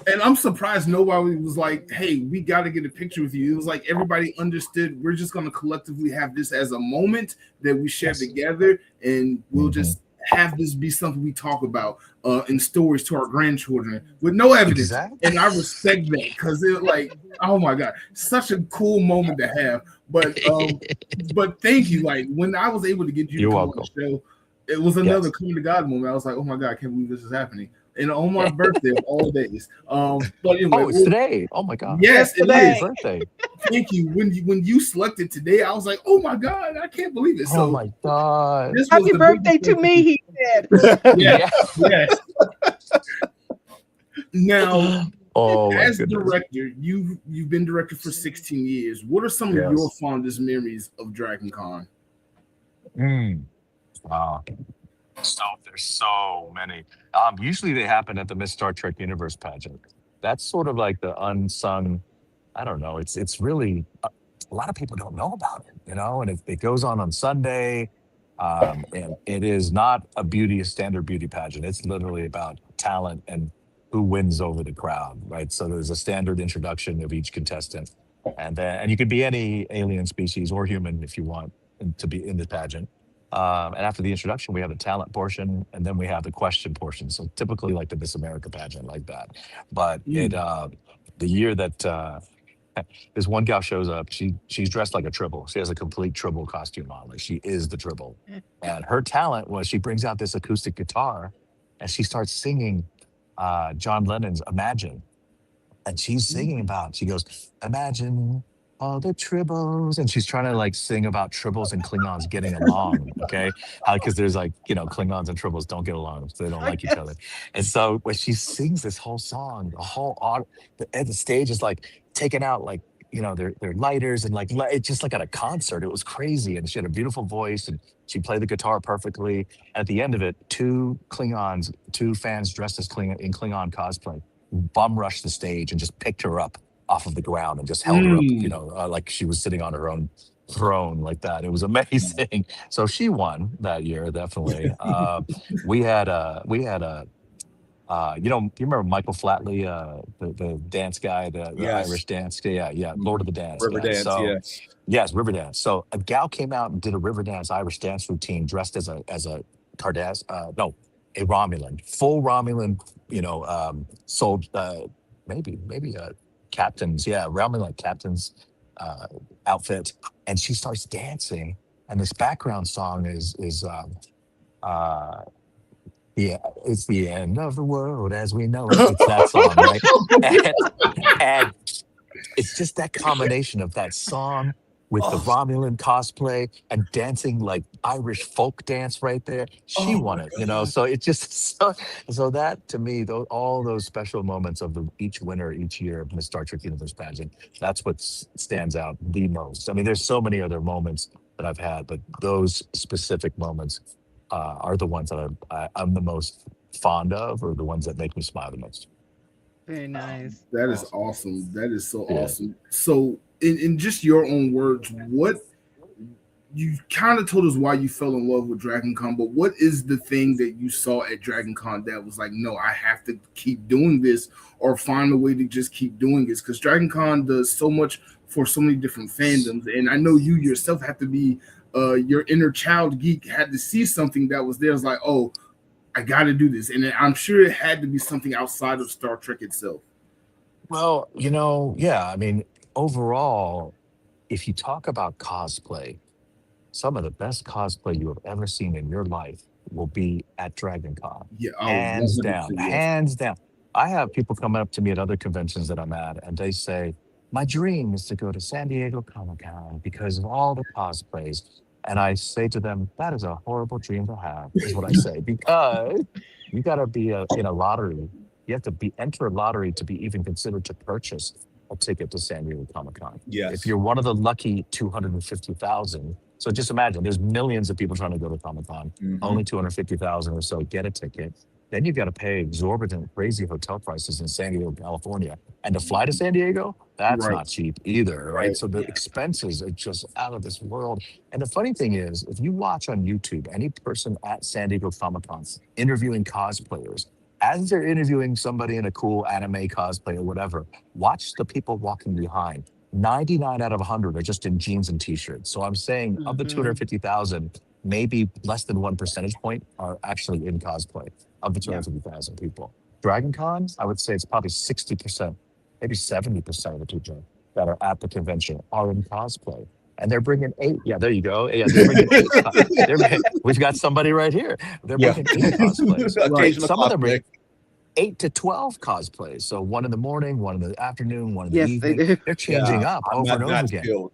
And I'm surprised nobody was like, hey, we got to get a picture with you. It was like everybody understood we're just going to collectively have this as a moment that we share together, and we'll just have this be something we talk about in stories to our grandchildren with no evidence. Exactly. And I respect that because it's like, oh my God, such a cool moment to have. But thank you. Like when I was able to get you to You're come welcome. on the show, it was another coming to God moment. I was like, oh my God, I can't believe this is happening. And on my birthday of all days. But anyway, It's today. Oh my God. yes, it today. is. Happy birthday. Thank you. When you selected today, I was like, oh my God, I can't believe it. Oh my God. this was Happy the birthday biggest to me, he said. Yes, yes. Now, Oh my as goodness. director, you've been director for 16 years. What are some of Yes. your fondest memories of Dragon Con? Wow. So there's so many. Usually they happen at the Miss Star Trek Universe pageant. That's sort of like the unsung. I don't know. It's really a lot of people don't know about it, and it goes on Sunday. And it is not a standard beauty pageant. It's literally about talent and who wins over the crowd, right? So there's a standard introduction of each contestant, and you could be any alien species or human if you want to be in the pageant. And after the introduction, we have the talent portion, and then we have the question portion. So typically, like the Miss America pageant, like that. But the year that this one gal shows up, she's dressed like a Tribble. She has a complete Tribble costume on, like she is the Tribble. And her talent was she brings out this acoustic guitar, and she starts singing John Lennon's "Imagine." And she's singing about, she goes, "Imagine all the tribbles," and she's trying to like sing about tribbles and Klingons getting along, okay? Because there's like, Klingons and tribbles don't get along, so they don't like each other. And so when she sings this whole song, the stage is like taking out like, their lighters, and like it's just like at a concert. It was crazy, and she had a beautiful voice, and she played the guitar perfectly. At the end of it, two fans dressed as in Klingon cosplay bum rushed the stage and just picked her up off of the ground and just held her up, like she was sitting on her own throne like that. It was amazing. So she won that year, definitely. You remember Michael Flatley, the dance guy, the Yes. Irish dance, yeah, Lord of the Dance, River dance, So yes. yes, river dance. So a gal came out and did a river dance, Irish dance routine, dressed as a no, a Romulan, full Romulan, sold maybe captain's, Romulan captain's outfit, and she starts dancing, and this background song is uh yeah, it's the end of the world as we know it. It's that song, right? And it's just that combination of that song with the Romulan cosplay and dancing like Irish folk dance right there. She won it, So it just so that to me, all those special moments of each winner each year of the Star Trek Universe pageant, that's what stands out the most. I mean, there's so many other moments that I've had, but those specific moments are the ones that I'm the most fond of, or the ones that make me smile the most. Very nice. That is awesome. That is so Yeah. awesome. So, in just your own words, what you kind of told us why you fell in love with Dragon Con, but what is the thing that you saw at Dragon Con that was like, no, I have to keep doing this or find a way to just keep doing this? Because Dragon Con does so much for so many different fandoms. And I know you yourself have to be, your inner child geek had to see something that was there. It's like, oh, I got to do this. And I'm sure it had to be something outside of Star Trek itself. Well, yeah, I mean, overall, if you talk about cosplay, some of the best cosplay you have ever seen in your life will be at Dragon Con. Yeah, hands 100%, down, yes. hands down. I have people coming up to me at other conventions that I'm at, and they say, my dream is to go to San Diego Comic-Con because of all the cosplays. And I say to them, that is a horrible dream to have, is what I say, because you got to be in a lottery. You have to enter a lottery to be even considered to purchase a ticket to San Diego Comic-Con. Yes. If you're one of the lucky 250,000, so just imagine there's millions of people trying to go to Comic-Con, only 250,000 or so get a ticket. Then you've got to pay exorbitant, crazy hotel prices in San Diego, California. And to fly to San Diego, that's Right. not cheap either, right? Right. So the expenses are just out of this world. And the funny thing is, if you watch on YouTube, any person at San Diego Comic-Con interviewing cosplayers, as they're interviewing somebody in a cool anime cosplay or whatever, watch the people walking behind. 99 out of 100 are just in jeans and t-shirts. So I'm saying of the 250,000, maybe less than 1 percentage point are actually in cosplay of the 250,000 people. Dragon Con, I would say it's probably 60%, maybe 70% of the people that are at the convention are in cosplay. And they're bringing 8. Yeah, there you go. Yeah, they're bringing 8. We've got somebody right here. They're bringing 8 cosplays. Occasional Some of them cosplay. bring 8 to 12 cosplays. So 1 in the morning, 1 in the afternoon, 1 in the Yes, evening. they do. They're changing Yeah, up I'm over and not over again. skilled.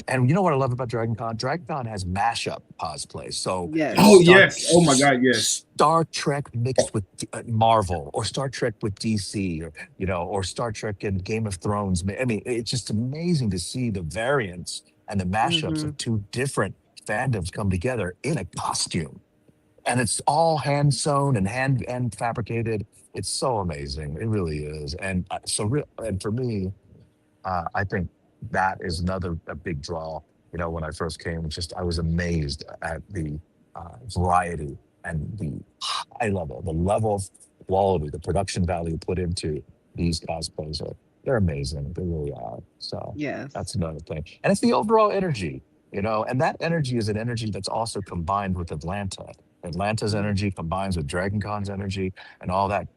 And you know what I love about Dragon Con? Dragon Con has mashup cosplay. So Yes. Oh, yes. Oh, my God, yes. Star Trek mixed with Marvel, or Star Trek with DC, or Star Trek and Game of Thrones. I mean, it's just amazing to see the variants and the mashups of two different fandoms come together in a costume. And it's all hand sewn and hand fabricated. It's so amazing. It really is. And and for me, I think that is a big draw. When I first came, I was amazed at the variety and the high level, the level of quality, the production value put into these cosplays they're amazing. They really are. So Yes. that's another thing. And it's the overall energy, and that energy is an energy that's also combined with Atlanta. Atlanta's energy combines with Dragon Con's energy, and all that,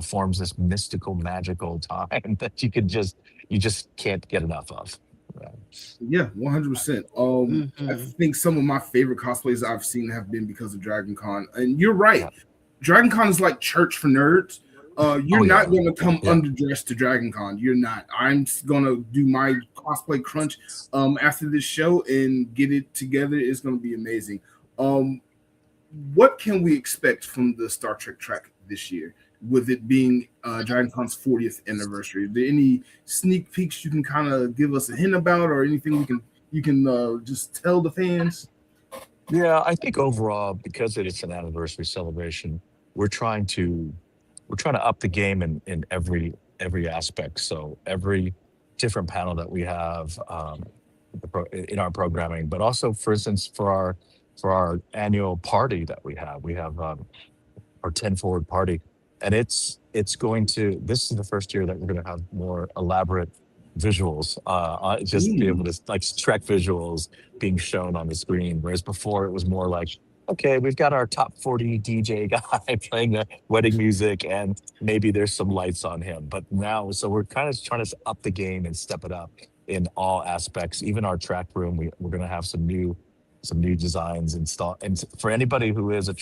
forms this mystical, magical time that you just can't get enough of. Right. Yeah, 100%. I Hmm. think some of my favorite cosplays I've seen have been because of Dragon Con. And you're right. Yeah. Dragon Con is like church for nerds. You're Oh not yeah. going to come Yeah. underdressed to Dragon Con. You're not. I'm going to do my cosplay crunch after this show and get it together. It's going to be amazing. What can we expect from the Star Trek track this year, with it being Dragon Con's 40th anniversary? Are there any sneak peeks you can kind of give us a hint about, or anything you can just tell the fans? Yeah, I think overall, because it's an anniversary celebration, we're trying to up the game in every aspect. So every different panel that we have in our programming, but also, for instance, for our annual party that we have our 10 forward party, and this is the first year that we're going to have more elaborate visuals, just be able to, like, Trek visuals being shown on the screen, whereas before it was more like, okay, we've got our top 40 DJ guy playing the wedding music, and maybe there's some lights on him. But now, so we're kind of trying to up the game and step it up in all aspects. Even our track room, we're going to have some new designs installed. And for anybody who is a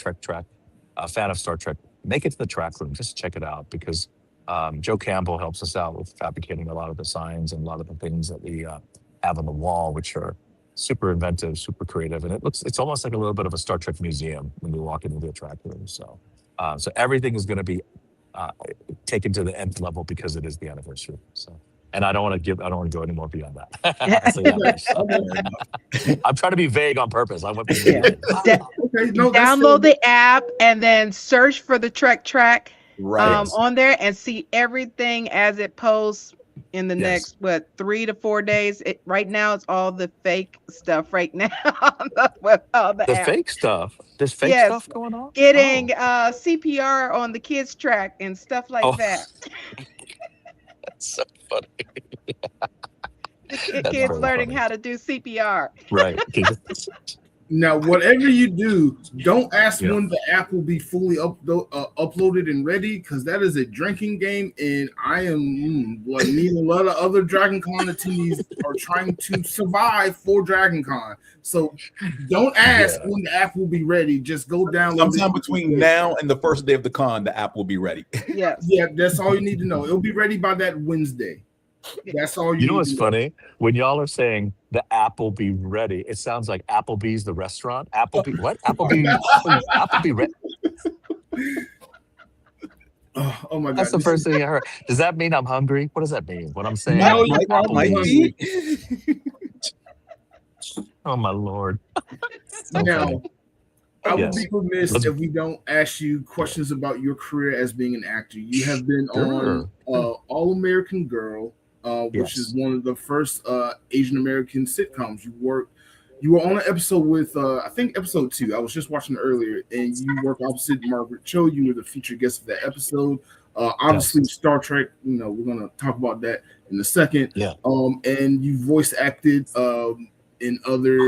a fan of Star Trek, make it to the track room. Just check it out, because Joe Campbell helps us out with fabricating a lot of the signs and a lot of the things that we have on the wall, which are super inventive, super creative, and it's almost like a little bit of a Star Trek museum when you walk into the track room. So everything is going to be taken to the nth level because it is the anniversary. So. And I don't want to go any more beyond that. So, yeah, I'm trying to be vague on purpose. I want to be vague. Download the app and then search for the Trek track on there, and see everything as it posts in the next 3 to 4 days. Right now it's all the fake stuff right now. The fake stuff. There's fake stuff going on. Getting CPR on the kids track and stuff like that. That's so funny. The kids learning how to do CPR. Right. Now, whatever you do, don't ask when the app will be fully uploaded and ready, because that is a drinking game, and I am like me and a lot of other Dragon Con attendees are trying to survive for Dragon Con. So don't ask when the app will be ready. Just go download sometime between now and the first day of the con. The app will be ready. Yeah, that's all you need to know. It'll be ready by that Wednesday. That's all you know what's funny? When y'all are saying the app will be ready, it sounds like Applebee's, the restaurant. Applebee, what? Applebee ready? Oh my God. That's the first thing I heard. Does that mean I'm hungry? What does that mean? What I'm saying? No, you probably hungry. Oh my Lord. Now, I would be remiss if we don't ask you questions about your career as being an actor. You have been on All American Girl, which is one of the first Asian American sitcoms. You were on an episode with I think episode 2. I was just watching it earlier, and you work opposite Margaret Cho. You were the featured guest of that episode. Obviously, Star Trek. We're gonna talk about that in a second. Yeah. And you voice acted in other.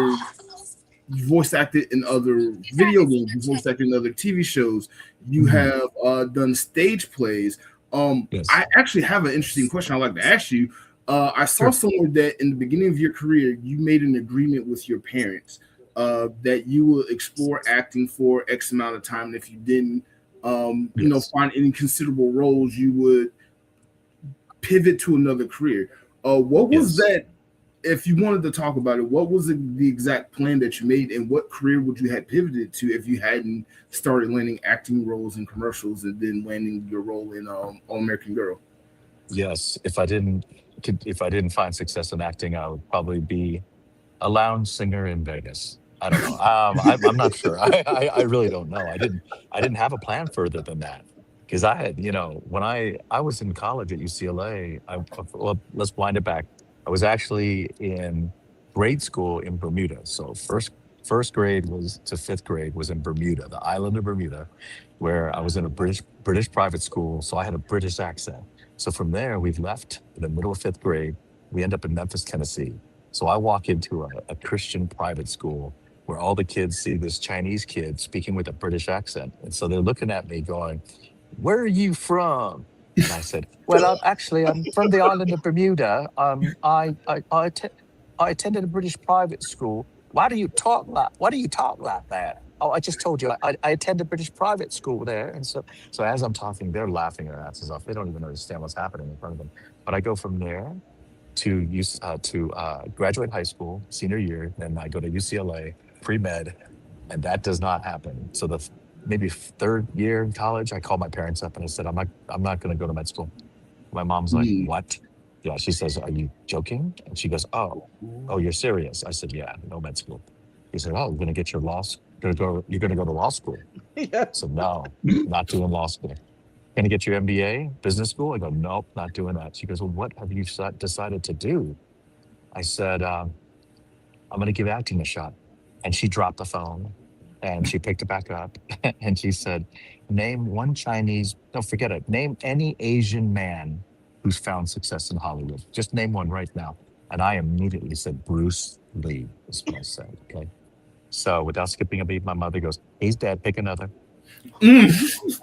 You voice acted in other video games. You voice acted in other TV shows. You have done stage plays. I actually have an interesting question I'd like to ask you. I saw somewhere that in the beginning of your career, you made an agreement with your parents that you will explore acting for X amount of time. And if you didn't, find any considerable roles, you would pivot to another career. What was that? If you wanted to talk about it, what was the exact plan that you made, and what career would you have pivoted to if you hadn't started landing acting roles in commercials and then landing your role in All American Girl? Yes, if I didn't find success in acting, I would probably be a lounge singer in Vegas. I don't know. I'm not sure. I really don't know. I didn't have a plan further than that, because I had, when I was in college at UCLA. Let's wind it back. I was actually in grade school in Bermuda. So first first grade was to fifth grade was in Bermuda, the island of Bermuda, where I was in a British private school, so I had a British accent. So from there, we've left in the middle of fifth grade. We end up in Memphis, Tennessee. So I walk into a Christian private school where all the kids see this Chinese kid speaking with a British accent, and so they're looking at me going, "Where are you from?" And I said, "Well, I'm from the island of Bermuda. I attended a British private school. Why do you talk like that? Oh, I just told you I attended British private school there." And so as I'm talking, they're laughing their asses off. They don't even understand what's happening in front of them. But I go from there to graduate high school, senior year. Then I go to UCLA pre med, and that does not happen. So maybe third year in college, I called my parents up and I said, I'm not going to go to med school. My mom's like, Mm. "What?" Yeah, she says, "Are you joking?" And she goes, "Oh, you're serious?" I said, "Yeah, no med school." He said, "Oh, you're going to get your you're going to go to law school." Yeah. So no, not doing law school. "Going to get your MBA, business school?" I go, "Nope, not doing that." She goes, "Well, what have you decided to do?" I said, "I'm going to give acting a shot." And she dropped the phone and she picked it back up and she said, "Name one Chinese, no, forget it. Name any Asian man who's found success in Hollywood. Just name one right now." And I immediately said, "Bruce Lee," is what I said. Okay. So without skipping a beat, my mother goes, "He's dead, pick another." Mm.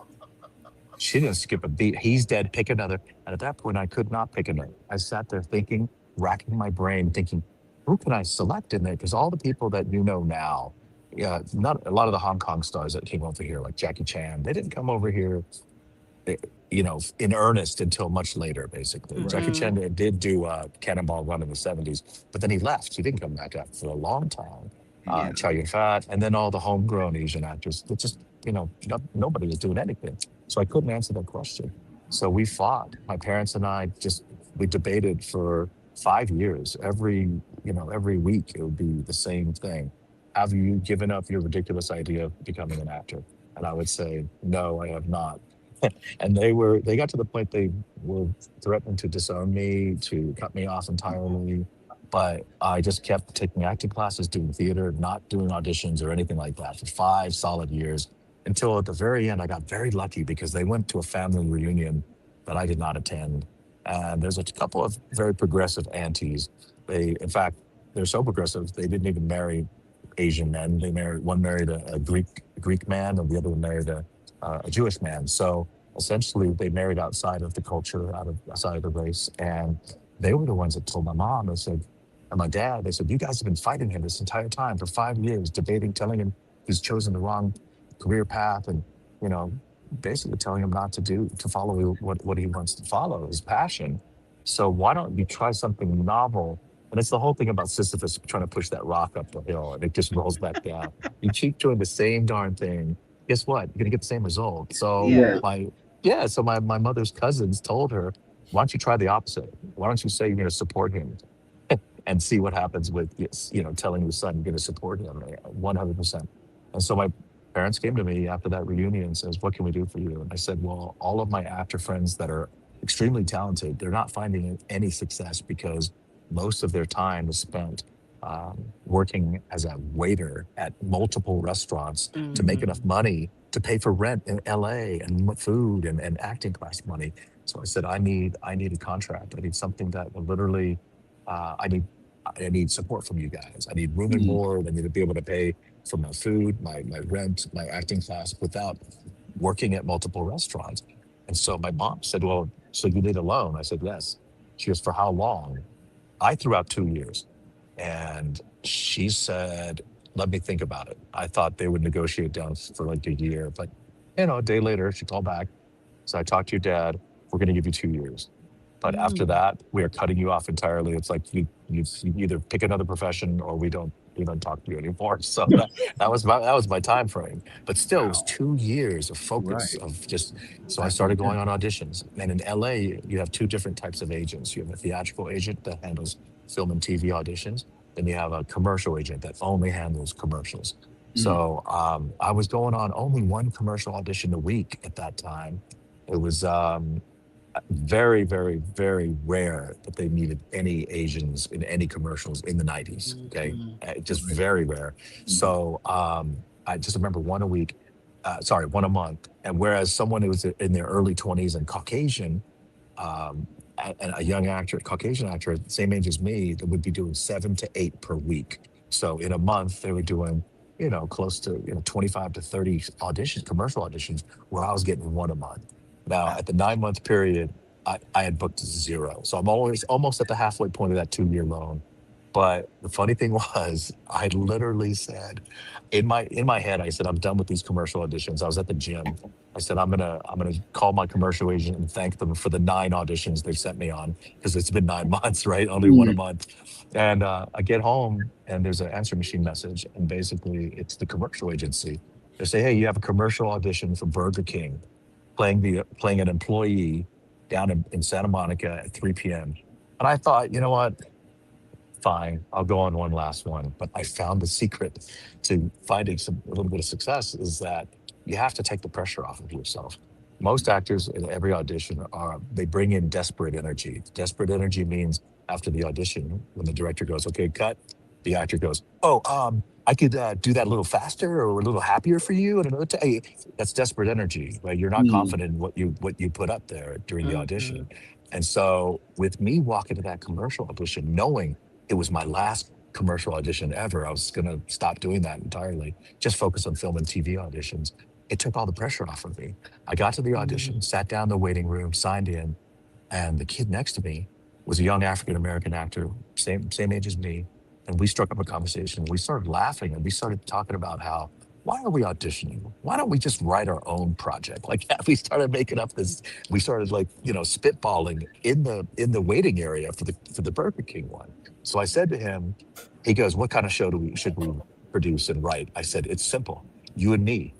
She didn't skip a beat. "He's dead, pick another." And at that point, I could not pick another. I sat there thinking, racking my brain, thinking, who can I select in there? Because all the people that you know now, yeah, not a lot of the Hong Kong stars that came over here, like Jackie Chan, they didn't come over here, eh, in earnest until much later, basically. Jackie Mhm. Chan did do Cannonball Run in the 70s, but then he left. He didn't come back up for a long time. Yeah. Chow Yun-fat, and then all the homegrown Asian actors. It just, nobody was doing anything. So I couldn't answer that question. So we fought. My parents and I we debated for 5 years. Every week it would be the same thing. "Have you given up your ridiculous idea of becoming an actor?" And I would say, "No, I have not." And they got to the point they were threatening to disown me, to cut me off entirely. But I just kept taking acting classes, doing theater, not doing auditions or anything like that for 5 solid years, until at the very end I got very lucky because they went to a family reunion that I did not attend. And there's a couple of very progressive aunties. In fact, they're so progressive they didn't even marry Asian men. One married a Greek man, and the other one married a Jewish man. So essentially, they married outside of the culture, outside of the race, and they were the ones that told my mom. They said, and my dad, they said, "You guys have been fighting him this entire time for 5 years, debating, telling him he's chosen the wrong career path, and you know, basically telling him not to follow what he wants to follow, his passion. So why don't you try something novel?" And it's the whole thing about Sisyphus trying to push that rock up the hill, and it just rolls back down. You keep doing the same darn thing. Guess what? You're gonna get the same result. So Yeah. my mother's cousins told her, "Why don't you try the opposite? Why don't you say you're gonna support him and see what happens with telling your son you're gonna support him 100%." And so my parents came to me after that reunion and says, "What can we do for you?" And I said, "Well, all of my actor friends that are extremely talented, they're not finding any success because most of their time is spent working as a waiter at multiple restaurants to make enough Mhm. money to pay for rent in LA and food and acting class money." So I said, I need a contract. I need something that will literally, uh, I need I need support from you guys. I need room and Mm. board. I need to be able to pay for my food, my rent, my acting class without working at multiple restaurants. And so my mom said, "Well, so you need a loan?" I said, "Yes." She goes, "For how long?" I threw out 2 years. And she said, "Let me think about it." I thought they would negotiate down for like a year, but a day later, she called back. So, "I talked to your dad. We're going to give you 2 years. But after Mm. that, we are cutting you off entirely. It's like you either pick another profession or we don't talk to you anymore." So that was my time frame. But still, it was Wow. 2 years of focus Right. of just. So I That's started going intense. on auditions. And in LA, you have two different types of agents. You have a theatrical agent that handles film and TV auditions. Then you have a commercial agent that only handles commercials. Mm. So I was going on only one commercial audition a week at that time. It was Very, very, very rare that they needed any Asians in any commercials in the 90s. Okay. Just Right. very rare. So I just remember one a week, sorry, one a month. And whereas someone who was in their early 20s and Caucasian, and a young actor, Caucasian actor, same age as me, that would be doing 7 to 8 per week. So in a month, they were doing, close to 25 to 30 auditions, commercial auditions, where I was getting one a month. Now, at the 9 month period, I had booked zero. So I'm always almost at the halfway point of that 2 year loan. But the funny thing was, I literally said, in my head, I said, I'm done with these commercial auditions. I was at the gym. I said, I'm gonna call my commercial agent and thank them for the 9 auditions they sent me on, because it's been 9 months, right? Only one a Mhm. month. And I get home and there's an answer machine message, and basically it's the commercial agency. They say, hey, you have a commercial audition for Burger King, playing an employee down in Santa Monica at 3 p.m. And I thought, you know what? Fine, I'll go on one last one. But I found the secret to finding a little bit of success is that you have to take the pressure off of yourself. Most actors in every audition they bring in desperate energy. Desperate energy means after the audition, when the director goes, okay, cut, the actor goes, oh, I could do that a little faster or a little happier for you. And another time, that's desperate energy, right? You're not Mhm. confident in what you put up there during the Hmm. audition. And so with me walking to that commercial audition, knowing it was my last commercial audition ever. I was going to stop doing that entirely, just focus on film and TV auditions. It took all the pressure off of me. I got to the audition, sat down in the waiting room, signed in, and the kid next to me was a young African American actor, same age as me. And we struck up a conversation. We started laughing and we started talking about how, why are we auditioning? Why don't we just write our own project? Like we started making up this. We started like spitballing in the waiting area for the Burger King one. So I said to him, he goes, "What kind of show should we produce and write?" I said, "It's simple. You and me.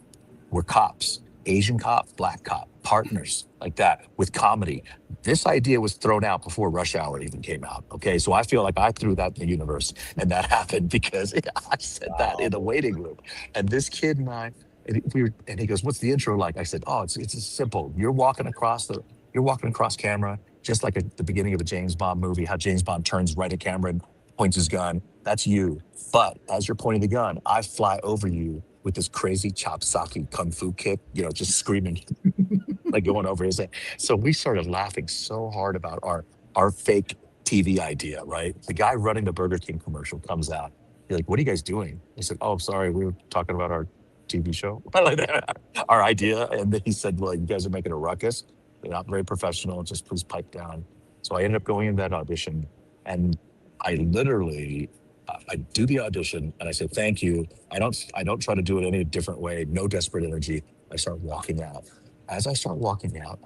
We're cops, Asian cop, black cop, partners like that with comedy." This idea was thrown out before Rush Hour even came out. Okay. So I feel like I threw that in the universe and that happened because I said that in the waiting room. And this kid and I, and he goes, "What's the intro like?" I said, "Oh, it's simple. You're walking across camera, just like at the beginning of a James Bond movie, how James Bond turns right at camera and points his gun. That's you. But as you're pointing the gun, I fly over you with this crazy chop saki kung fu kick, just screaming, like going over his head." So we started laughing so hard about our fake TV idea, right? The guy running the Burger King commercial comes out. He's like, "What are you guys doing?" I said, "Oh, sorry, we were talking about our TV show, like that, our idea." And then he said, "Well, you guys are making a ruckus. You're not very professional. Just please pipe down." So I ended up going in that audition, and I literally I do the audition and I say thank you. I don't try to do it any different way. No desperate energy. I start walking out. As I start walking out,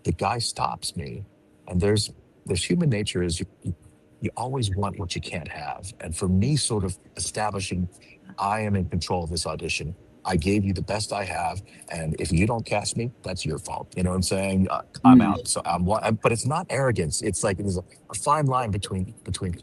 the guy stops me, and there's human nature is you always want what you can't have. And for me, sort of establishing I am in control of this audition. I gave you the best I have, and if you don't cast me, that's your fault. You know what I'm saying? I'm Mhm. out. So but it's not arrogance. It's like there's a fine line between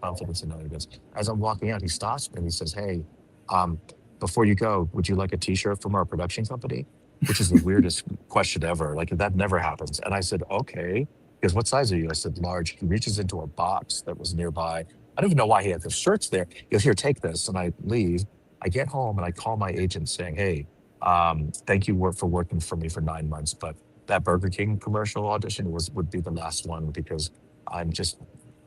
confidence and arrogance. As I'm walking out, he stops me and he says, "Hey, um, before you go, would you like a T-shirt from our production company?" Which is the weirdest question ever. Like that never happens. And I said, "Okay." He goes, "What size are you?" I said, "Large." He reaches into a box that was nearby. I don't even know why he had the shirts there. He goes, "Here, take this." And I leave. I get home and I call my agent saying, "Hey, thank you for working for me for 9 months, but that Burger King commercial audition would be the last one because I'm just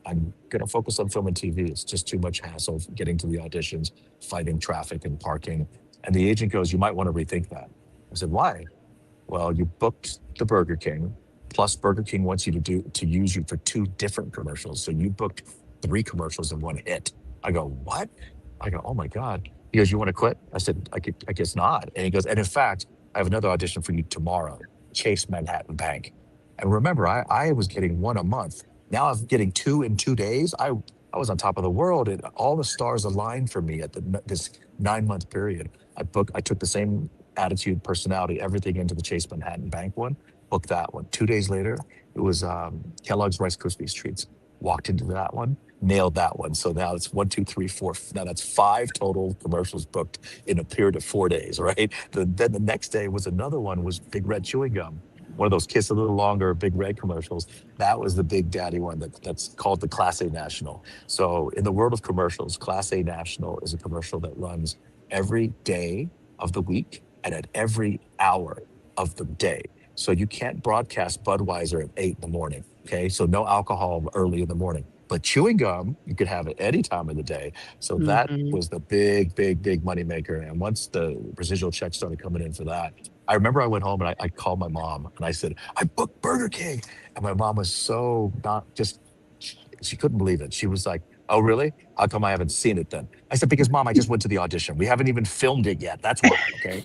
I'm gonna focus on film and TV. It's just too much hassle getting to the auditions, fighting traffic and parking." And the agent goes, "You might want to rethink that." I said, "Why?" "Well, you booked the Burger King, plus Burger King wants you to use you for two different commercials. So you booked three commercials in one hit." I go, "What?" I go, "Oh my God." He goes, "You want to quit?" I said, I guess not." And he goes, "And in fact, I have another audition for you tomorrow, Chase Manhattan Bank." And remember, I was getting one a month. Now I'm getting two in 2 days. I was on top of the world, and all the stars aligned for me at this 9 month period. I took the same attitude, personality, everything into the Chase Manhattan Bank one. Booked that one. 2 days later, it was Kellogg's Rice Krispies treats. Walked into that one, nailed that one. So now it's one, two, three, four. Now that's five total commercials booked in a period of 4 days, right? Then the next day was another one was Big Red Chewing Gum. one of those Kiss a Little Longer, Big Red commercials. That was the Big Daddy one that's called the Class A National. So in the world of commercials, Class A National is a commercial that runs every day of the week and at every hour of the day. So you can't broadcast Budweiser at 8 in the morning. Okay. So no alcohol early in the morning. But chewing gum, you could have it any time of the day. So that Mhm. was the big money maker. And once the residual checks started coming in for that, I remember I went home and I called my mom and I said, I booked Burger King. And my mom was so not just, she couldn't believe it. She was like, oh, really? How come I haven't seen it then? I said, because mom, I just went to the audition. We haven't even filmed it yet. That's why. Okay.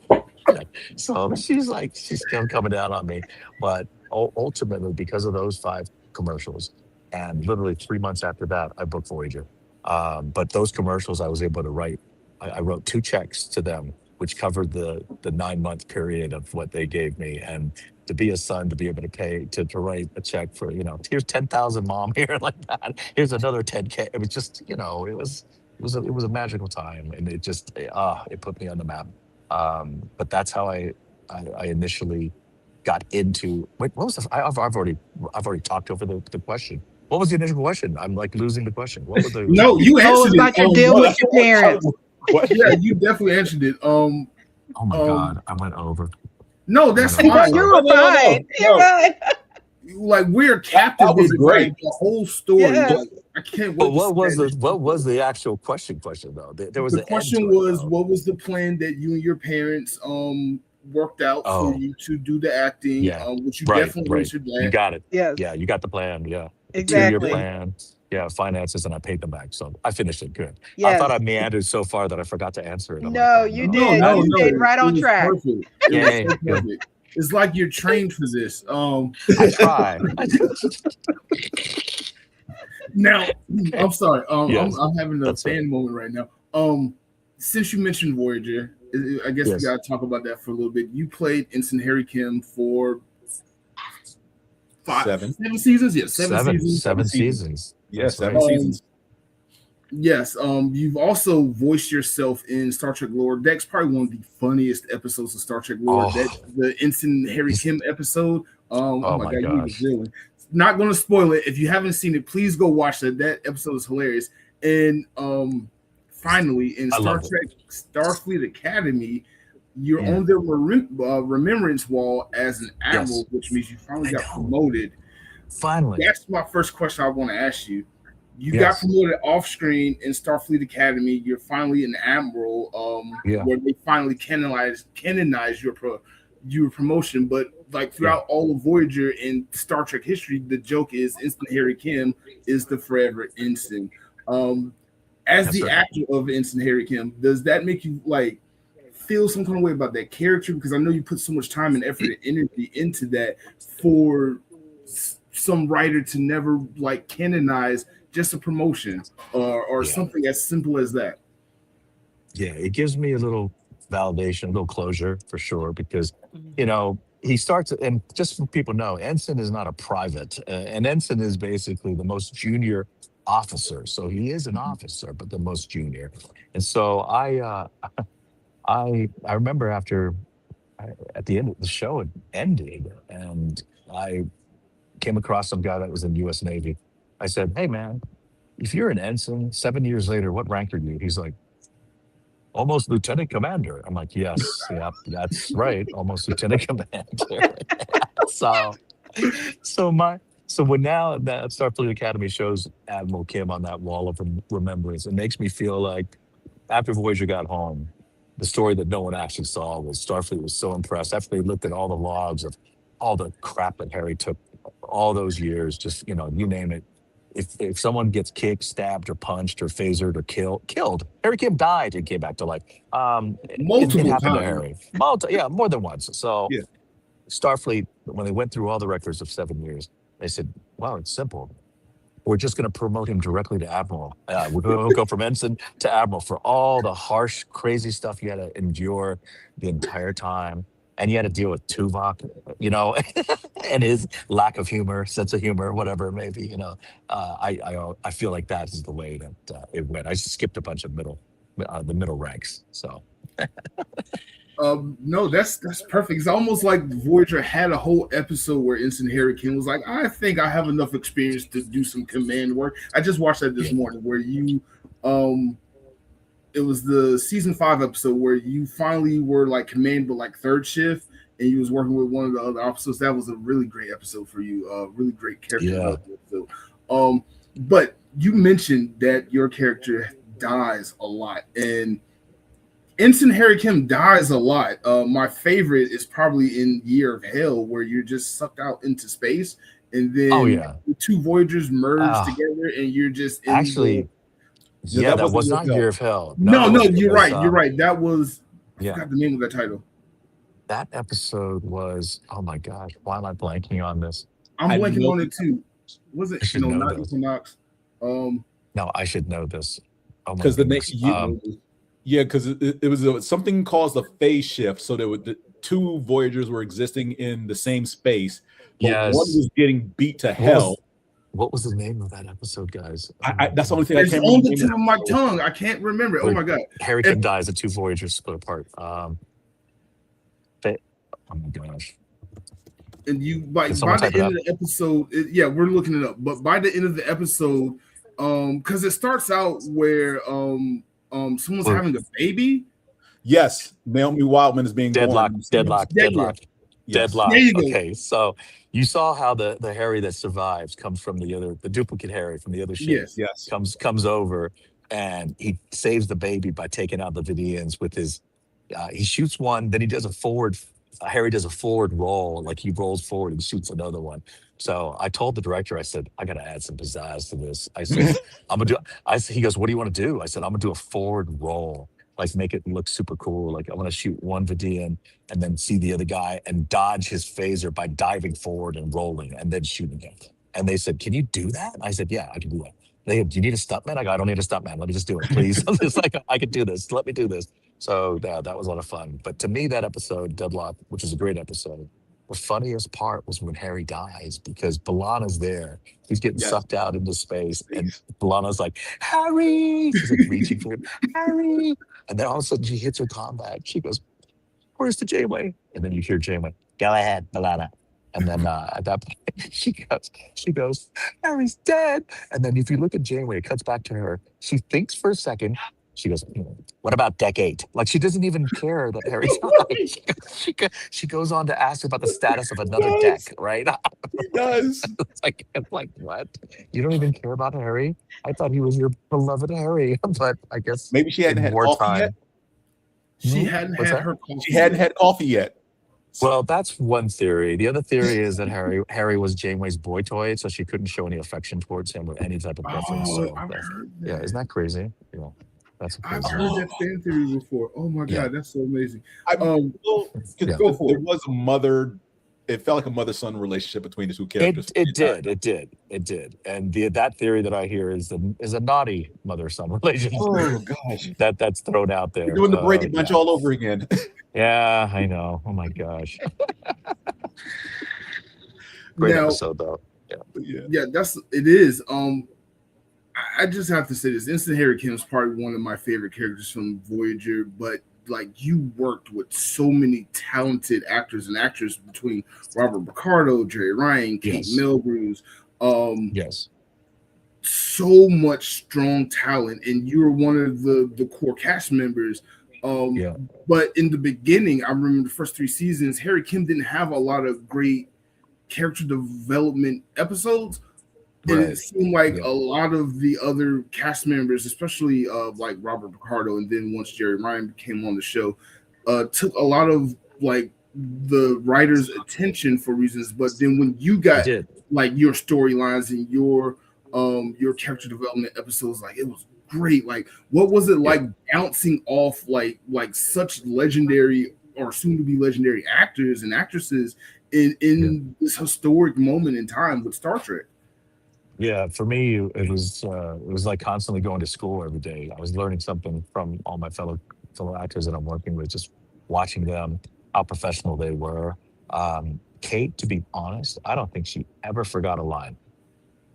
And so she's like, she's still coming down on me. But ultimately, because of those 5 commercials, and literally 3 months after that, I booked Voyager. But those commercials, I was able to write. I wrote 2 checks to them, which covered the 9-month period of what they gave me. And to be a son, to be able to pay to write a check for, here's 10,000, mom, here like that. Here's another 10K. It was just, it was a magical time, and it just it put me on the map. But that's how I initially got into. Wait, what was this? I've already talked over the question. What was the initial question? I'm like losing the question. What was the? No, you Oh, answered it's it. about your deal with your parents. Yeah, you definitely answered it. Oh my God, I went over. No, that's No, fine. You were fine. You're fine. Like we're captivated great. by the whole story. Yes. Like, I can't wait. But to what was the actual question though? There was the an question end to was, it, though. what was the plan that you and your parents worked out for Oh, you to do the acting? yeah, Which you right. definitely answered You that. got it. Yes. Yeah, you got the plan. Yeah, the 2-year Exactly. plan. Yeah, finances, and I paid them back. So I finished it good. I Yes. thought I meandered so far that I forgot to answer it. I'm like, No, oh you no. did. No, You stayed right it on was track. perfect. It was Yay, so good. perfect. It's like you're trained for this. I try. Now, Okay. I'm sorry. Yes, I'm having a that's it. fan moment right now. Since you mentioned Voyager, I guess we Yes. gotta talk about that for a little bit. You played Ensign Harry Kim for 7 seasons. Yeah, 7 seasons. 7 seasons. Yeah, That's 7 right. seasons. Yes. You've also voiced yourself in Star Trek Lore. That's probably one of the funniest episodes of Star Trek Lore. That Oh, the Ensign Harry he's, Kim episode. Oh oh my my God, you was gosh. villain. Not going to spoil it. If you haven't seen it, please go watch that. That episode is hilarious. And finally, in I Star love it. Trek Starfleet Academy, you're Yeah. on the remembrance wall as an admiral, Yes. which means you finally I got know. promoted. Finally. That's my first question I want to ask you. You got Yes. promoted off screen in Starfleet Academy. You're finally an admiral, Yeah. where they finally canonized your promotion. But like Yeah. throughout all of Voyager and Star Trek history, the joke is Ensign Harry Kim is the forever ensign. As That's the right. actor of Ensign Harry Kim, does that make you like feel some kind of way about that character? Because I know you put so much time and effort and energy into that for some writer to never like canonize just a promotion or Yeah. something as simple as that. Yeah. It gives me a little validation, a little closure for sure, because, Mhm. he starts, and just so people know, ensign is not a private. An ensign is basically the most junior officer. So he is an officer, but the most junior. And so I remember at the end of the show, it ended, and I came across some guy that was in U.S. Navy. I said, "Hey, man, if you're an ensign 7 years later, what rank are you?" He's like, "Almost lieutenant commander." I'm like, "Yes, yep, that's right, almost lieutenant commander." so, so my so when now that Starfleet Academy shows Admiral Kim on that wall of remembrance, it makes me feel like after Voyager got home, the story that no one actually saw was Starfleet was so impressed after they looked at all the logs of all the crap that Harry took all those years, just you name it. If someone gets kicked, stabbed, or punched, or phasered, or killed, Harry Kim died and came back to life. It Multiple happened to times. Harry. Yeah, more than once. So Yeah. Starfleet, when they went through all the records of 7 years, they said, "Wow, it's simple. We're just going to promote him directly to admiral. We're going to go from ensign to admiral for all the harsh, crazy stuff you had to endure the entire time, and you had to deal with Tuvok, and his lack of humor, sense of humor, whatever it may be. I feel like that is the way that it went. I skipped a bunch of the middle ranks. So No, that's perfect. It's almost like Voyager had a whole episode where Ensign Harry Kim was like, "I think I have enough experience to do some command work." I just watched that this morning, where you, it was the season 5 episode where you finally were like command, but like third shift, and you was working with one of the other officers. That was a really great episode for you. Really great character development episode. But you mentioned that your character dies a lot, and Ensign Harry Kim dies a lot. My favorite is probably in Year of Hell, where you're just sucked out into space, and then the two Voyagers merge together, and you're just in that was not Year of Hell. No, you're right. You're right. That was I forgot the name of the title. That episode was, oh my gosh, why am I blanking on this? I'm blanking on it too. Was it not Equinox? No, I should know this. Because the next because it was something caused a phase shift, so there were the two Voyagers were existing in the same space, but one was getting beat to hell. What was the name of that episode, guys? That's the only thing I can't remember. It's on the tip of my tongue. I can't remember it. Oh my god! Harry Kim dies. The two Voyagers split apart. Oh my gosh! And you by the end of the episode, we're looking it up. But by the end of the episode, because it starts out where someone's having a baby. Yes, Naomi Wildman is being deadlocked. Yes. Okay, so you saw how the Harry that survives comes from the duplicate Harry from the other ship. Yes. Comes over and he saves the baby by taking out the Vidians with his. He shoots one, then he does a forward. Harry does a forward roll, like he rolls forward and shoots another one. So I told the director, I said, I got to add some pizzazz to this. I said, he goes, what do you want to do? I said, I'm gonna do a forward roll, like make it look super cool. Like I want to shoot one Vidian and then see the other guy and dodge his phaser by diving forward and rolling and then shooting him. And they said, can you do that? I said, yeah, I can do that. They go, do you need a stuntman? I go, I don't need a stuntman. Let me just do it, please. It's like, I can do this. Let me do this. So that was a lot of fun. But to me, that episode, Deadlock, which is a great episode, the funniest part was when Harry dies because B'Elanna's there. He's getting sucked out into space. And B'Elanna's like, Harry! She's like reaching for him, Harry! And then all of a sudden she hits her combat. She goes, where's the Janeway? And then you hear Janeway, go ahead, B'Elanna. And then at that point, she goes, Harry's dead. And then if you look at Janeway, it cuts back to her. She thinks for a second. She goes, what about deck 8? Like, she doesn't even care that Harry's died. She goes on to ask about the status of another deck, right? He does. It's like, what? You don't even care about Harry? I thought he was your beloved Harry. But I guess maybe she hadn't had coffee yet. She hadn't had her coffee. She hadn't had coffee yet. Well, that's one theory. The other theory is that Harry was Janeway's boy toy, so she couldn't show any affection towards him or any type of preference. Yeah, isn't that crazy? Yeah. I've heard that fan theory before. Oh my god, that's so amazing. Go for it. It was a mother. It felt like a mother-son relationship between the two characters. It did. And that theory that I hear is a naughty mother-son relationship. Oh gosh, that's thrown out there. You're doing the Brady Bunch all over again. Yeah, I know. Oh my gosh. Great episode though. Yeah, it is. I just have to say this. Ensign Harry Kim is probably one of my favorite characters from Voyager, but like you worked with so many talented actors and actresses between Robert Picardo, Jerry Ryan, Kate Milgrews. So much strong talent, and you were one of the core cast members. But in the beginning, I remember the first 3 seasons, Harry Kim didn't have a lot of great character development episodes. And it seemed like a lot of the other cast members, especially like Robert Picardo, and then once Jerry Ryan came on the show, took a lot of like the writers' attention for reasons. But then when you got like your storylines and your character development episodes, like it was great. Like, what was it like bouncing off like such legendary or soon to be legendary actors and actresses in this historic moment in time with Star Trek? Yeah, for me, it was like constantly going to school every day. I was learning something from all my fellow actors that I'm working with, just watching them, how professional they were. Kate, to be honest, I don't think she ever forgot a line.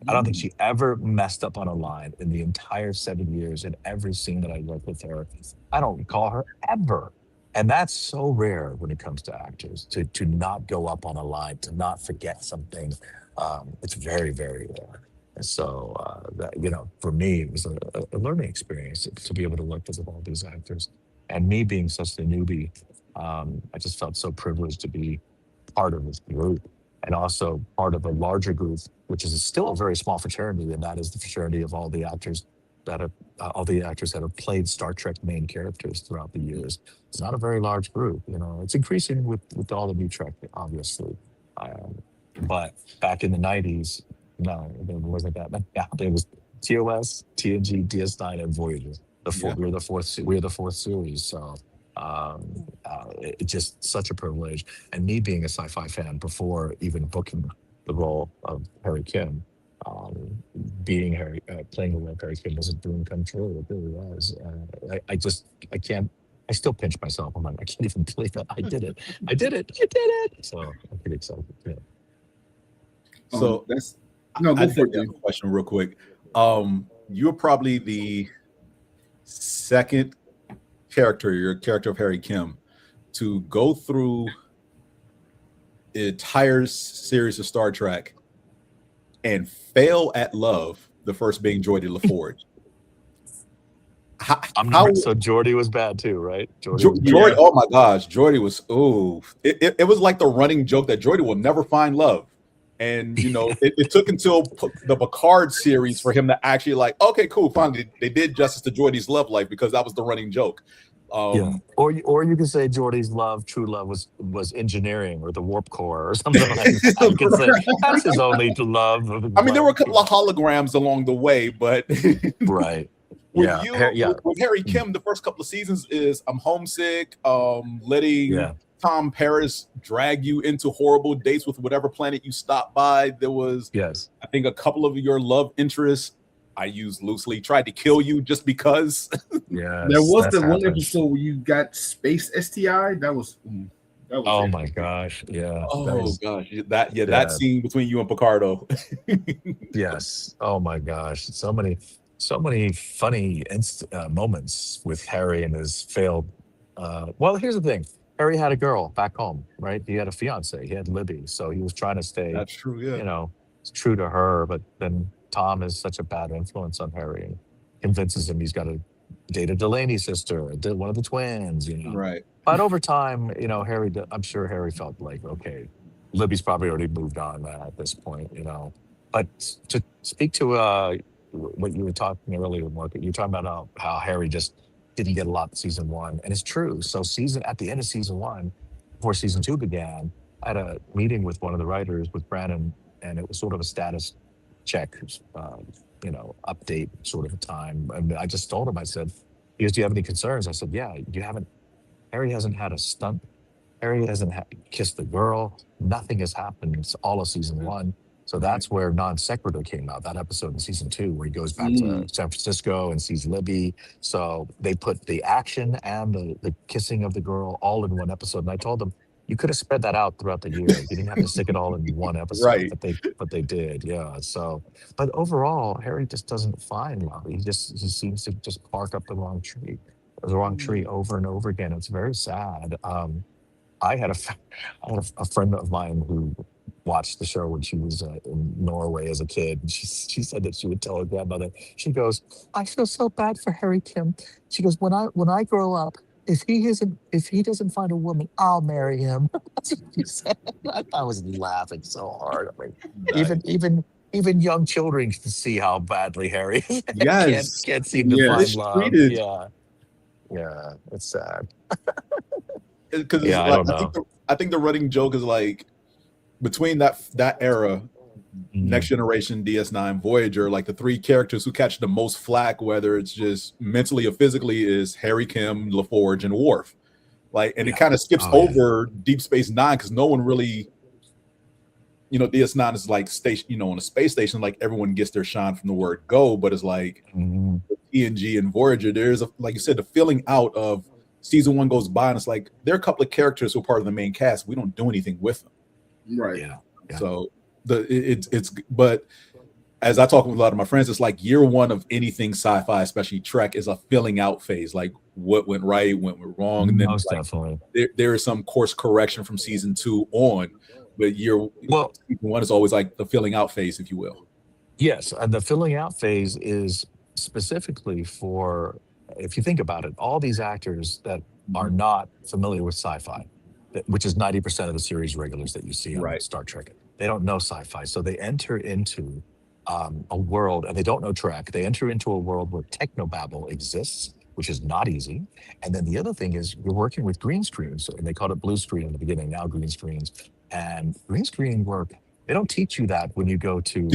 I don't think she ever messed up on a line in the entire 7 years in every scene that I worked with her. I don't recall her ever And that's so rare when it comes to actors to not go up on a line, to not forget something. It's very, very rare. And so, that, for me, it was a learning experience to be able to work with all these actors. And me being such a newbie, I just felt so privileged to be part of this group and also part of a larger group, which is still a very small fraternity, and that is the fraternity of all the actors that have played Star Trek main characters throughout the years. It's not a very large group, It's increasing with all the new Trek, obviously. But back in the '90s, no, there wasn't that many. Yeah, there was TOS, TNG, DS9, and Voyager. Yeah. We're the fourth series. So it's just such a privilege. And me being a sci-fi fan before even booking the role of Harry Kim, playing the role of Harry Kim was a dream come true. It really was. I still pinch myself. I'm like, I can't even believe that I did it. I did it. So I'm pretty excited. Yeah. So that's no. Go for it. A question real quick. You're probably the second character, your character of Harry Kim, to go through the entire series of Star Trek and fail at love. The first being Geordi LaForge. So Geordi was bad too, right? Geordi, oh my gosh, Geordi was it was like the running joke that Geordi will never find love. And it took until the Picard series for him to actually like, okay, cool, finally they did justice to Geordi's love life, because that was the running joke. Or you could say Geordi's true love was engineering or the warp core or something like that. You could say that's his only love. I mean, there were a couple of holograms along the way, but right. With Harry Kim, the first couple of seasons is I'm homesick, letting Tom Paris drag you into horrible dates with whatever planet you stop by. There was, I think, a couple of your love interests I used loosely, tried to kill you just because. Yeah, there was the one episode where you got space STI. That was oh my gosh, yeah. Gosh, that scene between you and Picardo. Yes. Oh my gosh, so many funny moments with Harry and his failed. Well, here's the thing. Harry had a girl back home, right? He had a fiance. He had Libby, so he was trying to stay. That's true. Yeah. True to her. But then Tom is such a bad influence on Harry and convinces him he's got to date a Delaney sister, one of the twins. Right. But over time, Harry. I'm sure Harry felt like, okay, Libby's probably already moved on at this point. But to speak to what you were talking earlier, Mark, you're talking about how Harry just didn't get a lot in season one, and it's true. So at the end of season one, before season two began, I had a meeting with one of the writers, with Brandon, and it was sort of a status check, update sort of a time. And I just told him, I said, "Do you have any concerns?" I said, "Yeah, Harry hasn't had a stunt. Harry hasn't kissed the girl. Nothing has happened. It's all of season one." So that's where Non Sequitur came out, that episode in season two, where he goes back to San Francisco and sees Libby. So they put the action and the kissing of the girl all in one episode. And I told them, you could have spread that out throughout the year. You didn't have to stick it all in one episode, right? But they did, yeah. So, but overall, Harry just doesn't find love. He seems to just bark up the wrong tree over and over again. It's very sad. I had a friend of mine who watched the show when she was in Norway as a kid. And she said that she would tell her grandmother, she goes, "I feel so bad for Harry Kim." She goes, when I grow up, if he doesn't find a woman, I'll marry him. That's what she said. I was laughing so hard. I mean, nice. even young children can see how badly Harry can't seem to find love. Yeah, it's sad. Because I think the running joke is like, between that era, Next Generation, DS9, Voyager, like the three characters who catch the most flack, whether it's just mentally or physically, is Harry Kim, LaForge, and Worf. Like, and it kind of skips over Deep Space Nine, because no one really, DS9 is like station, on a space station, like everyone gets their shine from the word go, but it's like TNG and Voyager, there's like you said, the filling out of season one goes by, and it's like there are a couple of characters who are part of the main cast. We don't do anything with them. Right. Yeah. So but as I talk with a lot of my friends, it's like year one of anything sci-fi, especially Trek, is a filling out phase. Like what went right, what went wrong, and then Most like, definitely. there is some course correction from season 2 on, but season 1 is always like the filling out phase, if you will. Yes, and the filling out phase is specifically for, if you think about it, all these actors that are not familiar with sci-fi, which is 90% of the series regulars that you see on Right. Star Trek. They don't know sci-fi, so they enter into a world, and they don't know Trek. They enter into a world where technobabble exists, which is not easy. And then the other thing is you're working with green screens, and they called it blue screen in the beginning, now green screens. And green screen work, they don't teach you that when you go to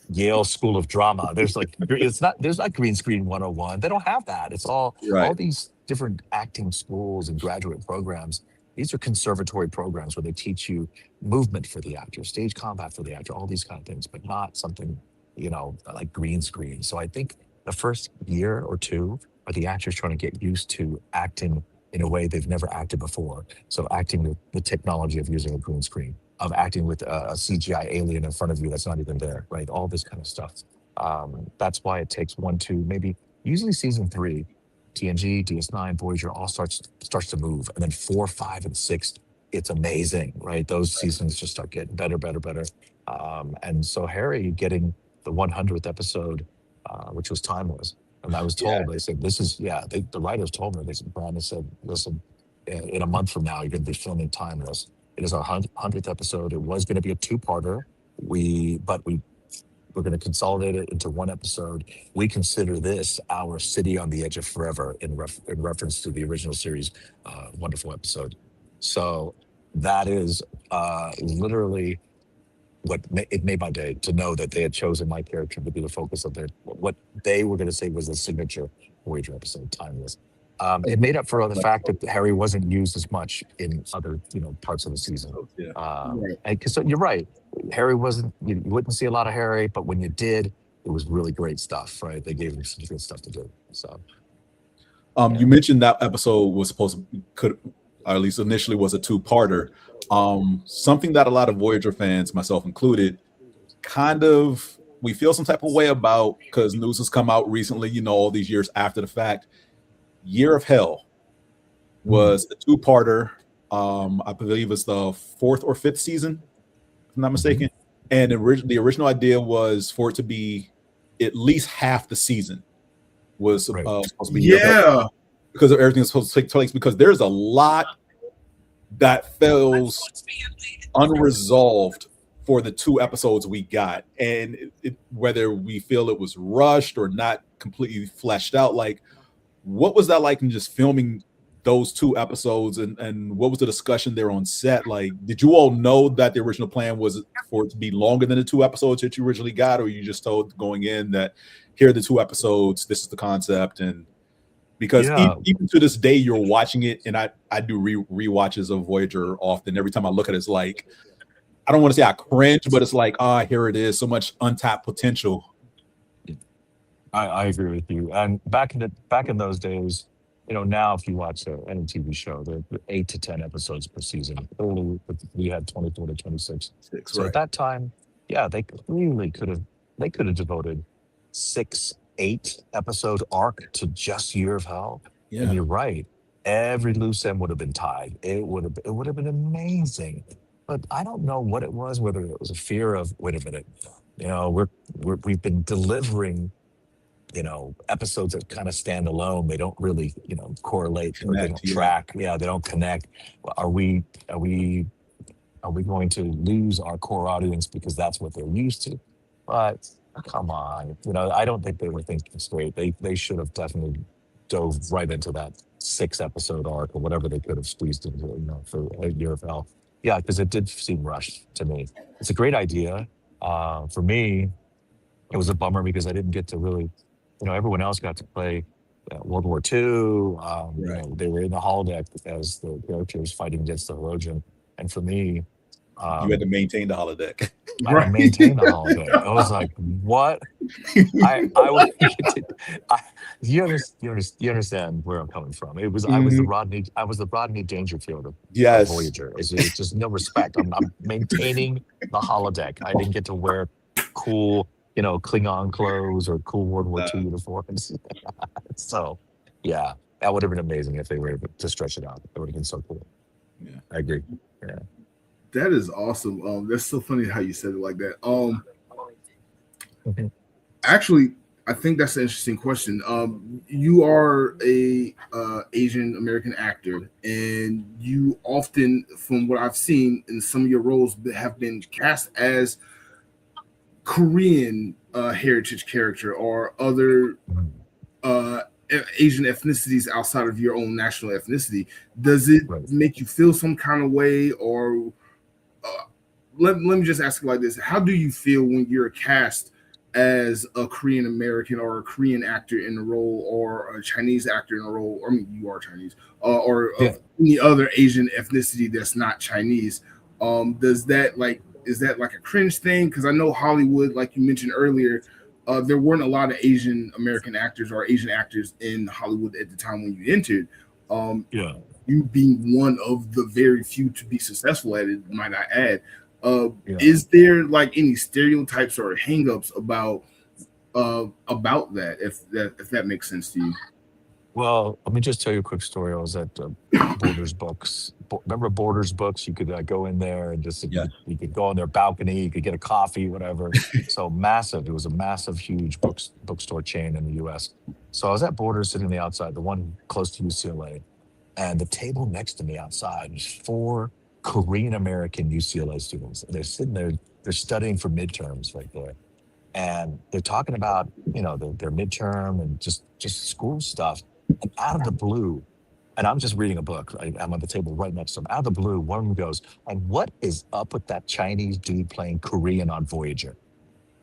Yale School of Drama. There's not green screen 101. They don't have that. It's all these different acting schools and graduate programs. These are conservatory programs where they teach you movement for the actor, stage combat for the actor, all these kind of things, but not something, like green screen. So I think the first year or two are the actors trying to get used to acting in a way they've never acted before. So acting with the technology of using a green screen, of acting with a CGI alien in front of you that's not even there, right? All this kind of stuff. That's why it takes 1, 2, maybe usually season 3, TNG, DS9, Voyager all starts to move, and then 4, 5, and 6, it's amazing, right? Those seasons just start getting better. And so Harry getting the 100th episode, which was timeless, and I was told, they said, this is, the writers told me, Brandon said, listen, in a month from now, you're going to be filming Timeless. It is our 100th episode. It was going to be a 2-parter. We're going to consolidate it into 1 episode. We consider this our City on the Edge of Forever in reference to the original series, wonderful episode. So that is literally it made my day to know that they had chosen my character to be the focus of what they were going to say was the signature Voyager episode, Timeless. It made up for the fact that Harry wasn't used as much in other, parts of the season. So you're right. Harry wasn't. You wouldn't see a lot of Harry, but when you did, it was really great stuff. Right? They gave him some good stuff to do. So, you mentioned that episode was supposed to or at least initially was a 2-parter. Something that a lot of Voyager fans, myself included, we feel some type of way about, because news has come out recently. All these years after the fact. Year of Hell was a 2-parter. I believe it's the 4th or 5th season, if I'm not mistaken. And the original idea was for it to be at least half the season was supposed to be. Because of everything that's supposed to take place. Because there's a lot that feels unresolved for the 2 episodes we got, and whether we feel it was rushed or not completely fleshed out, like. What was that like in just filming those 2 episodes, and what was the discussion there on set? Like, did you all know that the original plan was for it to be longer than the 2 episodes that you originally got, or you just told going in that here are the 2 episodes, this is the concept? And because even to this day, you're watching it, and I do rewatches of Voyager often. Every time I look at it, it's like, I don't want to say I cringe, but it's like, here it is, so much untapped potential. I agree with you. And back in those days, now if you watch any TV show, there are 8 to 10 episodes per season. Early, we had 24 to 26. So at that time, they clearly could have devoted 6, 8 episode arc to just Year of Hell. Yeah. And you're right. Every loose end would have been tied. It would have been amazing. But I don't know what it was, whether it was a fear of, wait a minute, we've been delivering episodes that kind of stand alone. They don't really, correlate, or they don't track. They don't connect. Are we going to lose our core audience because that's what they're used to? But come on, I don't think they were thinking straight. They should have definitely dove right into that 6-episode arc or whatever they could have squeezed into, for a Year of Hell. Yeah, because it did seem rushed to me. It's a great idea. For me, it was a bummer because I didn't get to really. Everyone else got to play World War II. They were in the holodeck as the characters fighting against the Herodian. And for me, you had to maintain the holodeck. I had to maintain the holodeck. I was like, what? You understand where I'm coming from. It was I was the Rodney Dangerfield of Voyager. It's just no respect. I'm maintaining the holodeck. I didn't get to wear cool Klingon clothes or cool World War II uniforms. So, yeah, that would have been amazing if they were able to stretch it out. It would have been so cool. Yeah. I agree. Yeah. That is awesome. That's so funny how you said it like that. Mhm. Actually, I think that's an interesting question. You are a Asian American actor, and you often, from what I've seen in some of your roles, have been cast as Korean heritage character or other uh, Asian ethnicities outside of your own national ethnicity. Does it Right. make you feel some kind of way, or let me just ask you like this: how do you feel when you're cast as a Korean American or a Korean actor in a role, or a Chinese actor in a role? I mean, you are Chinese, or Yeah. of any other Asian ethnicity that's not Chinese. Does that is that like a cringe thing? Because I know Hollywood, like you mentioned earlier, there weren't a lot of Asian American actors or Asian actors in Hollywood at the time when you entered. Yeah. You being one of the very few to be successful at it, might I add. Yeah. Is there like any stereotypes or hangups about that, if that makes sense to you? Well, let me just tell you a quick story. I was at Borders Books. Remember Borders Books? You could go in there and just Yeah. you could go on their balcony. You could get a coffee, whatever. So massive. It was a massive, huge bookstore chain in the U.S. So I was at Borders, sitting on the outside, the one close to UCLA, and the table next to me outside was 4 Korean American UCLA students. They're sitting there. They're studying for midterms right there, and they're talking about their midterm and just school stuff. And out of the blue, and I'm just reading a book. I'm at the table right next to them. Out of the blue, one of them goes, "And what is up with that Chinese dude playing Korean on Voyager?"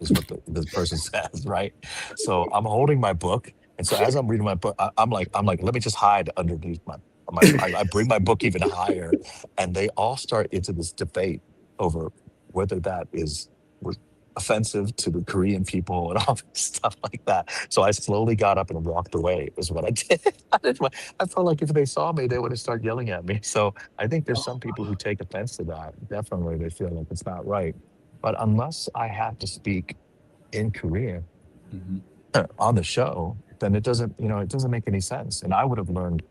Is what the person says, right? So I'm holding my book, and so as I'm reading my book, I'm like, let me just hide underneath I bring my book even higher, and they all start into this debate over whether that was offensive to the Korean people and all this stuff like that. So I slowly got up and walked away. Is what I did. I felt like if they saw me, they would have started yelling at me. So I think there's some people who take offense to that. Definitely, they feel like it's not right. But unless I have to speak in Korean Mhm. on the show, then it doesn't make any sense. And I would have learned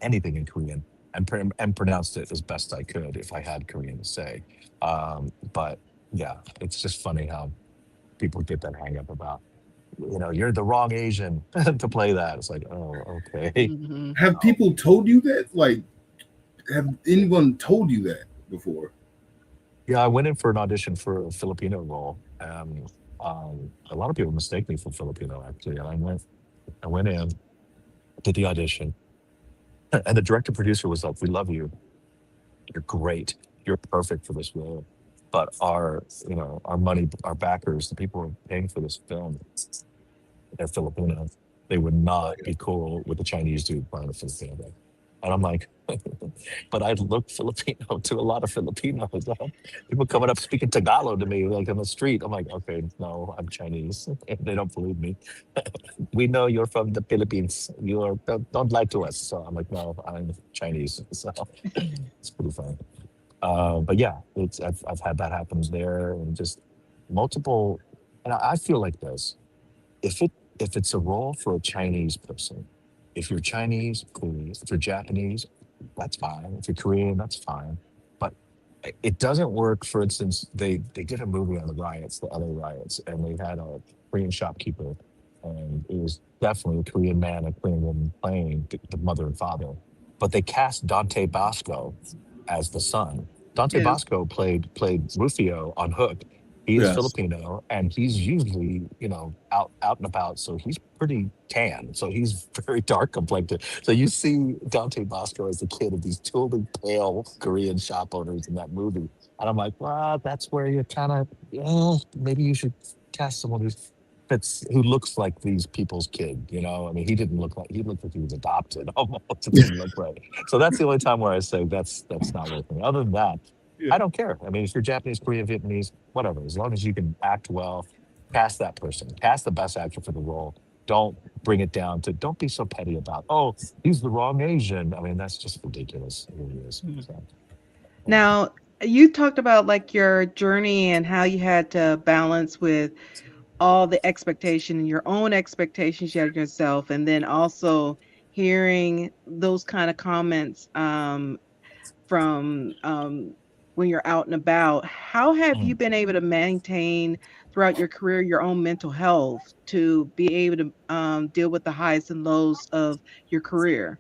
anything in Korean and pronounced it as best I could if I had Korean to say. But yeah, it's just funny how people get that hang up about, you're the wrong Asian to play that. It's like, oh, okay. Mhm. Have people told you that? Like, have anyone told you that before? Yeah, I went in for an audition for a Filipino role. A lot of people mistake me for Filipino, actually. And I went in, did the audition, and the director producer was like, "We love you. You're great. You're perfect for this role. But our money, our backers, the people who are paying for this film, they're Filipino. They would not be cool with a Chinese dude playing a Filipino guy." And I'm like, but I look Filipino to a lot of Filipinos. People coming up speaking Tagalog to me like on the street. I'm like, okay, no, I'm Chinese. They don't believe me. We know you're from the Philippines. Don't lie to us. So I'm like, no, I'm Chinese. So it's pretty funny. But yeah, I've had that happen there, and just multiple. And I feel like this: if it's a role for a Chinese person, if you're Chinese, cool. If you're Japanese, that's fine. If you're Korean, that's fine. But it doesn't work. For instance, they did a movie on the riots, the LA riots, and they had a Korean shopkeeper, and it was definitely a Korean man, a Korean woman playing the mother and father. But they cast Dante Basco as the son. Dante Yeah. Basco played Rufio on Hook. He is Yes. Filipino, and he's usually, out and about. So he's pretty tan. So he's very dark complected. So you see Dante Bosco as a kid of these totally pale Korean shop owners in that movie. And I'm like, well, that's where you're kind of, maybe you should cast someone who looks like these people's kid, I mean, he looked like he was adopted almost. It didn't look right. So that's the only time where I say that's not working. Other than that, Yeah. I don't care. I mean, if you're Japanese, Korean, Vietnamese, whatever, as long as you can act well, cast that person, cast the best actor for the role. Don't bring it down to, don't be so petty about, oh, he's the wrong Asian. I mean, that's just ridiculous. It really is. So, Now, you talked about like your journey and how you had to balance with all the expectation and your own expectations you have yourself, and then also hearing those kind of comments from when you're out and about. How have you Mm. been able to maintain throughout your career your own mental health to be able to deal with the highs and lows of your career?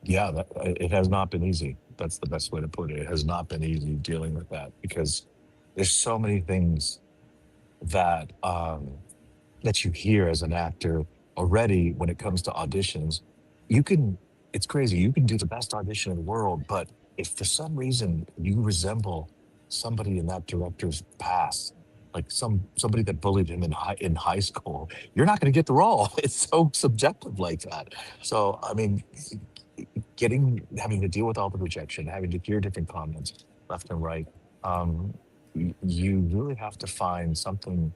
Yeah, it has not been easy. That's the best way to put it. It has not been easy dealing with that because there's so many things that that you hear as an actor already when it comes to auditions. You can, it's crazy. You can do the best audition in the world, but if for some reason you resemble somebody in that director's past, like somebody that bullied him in high school, you're not going to get the role. It's so subjective like that. So I mean, having to deal with all the rejection, having to hear different comments left and right, um, you really have to find something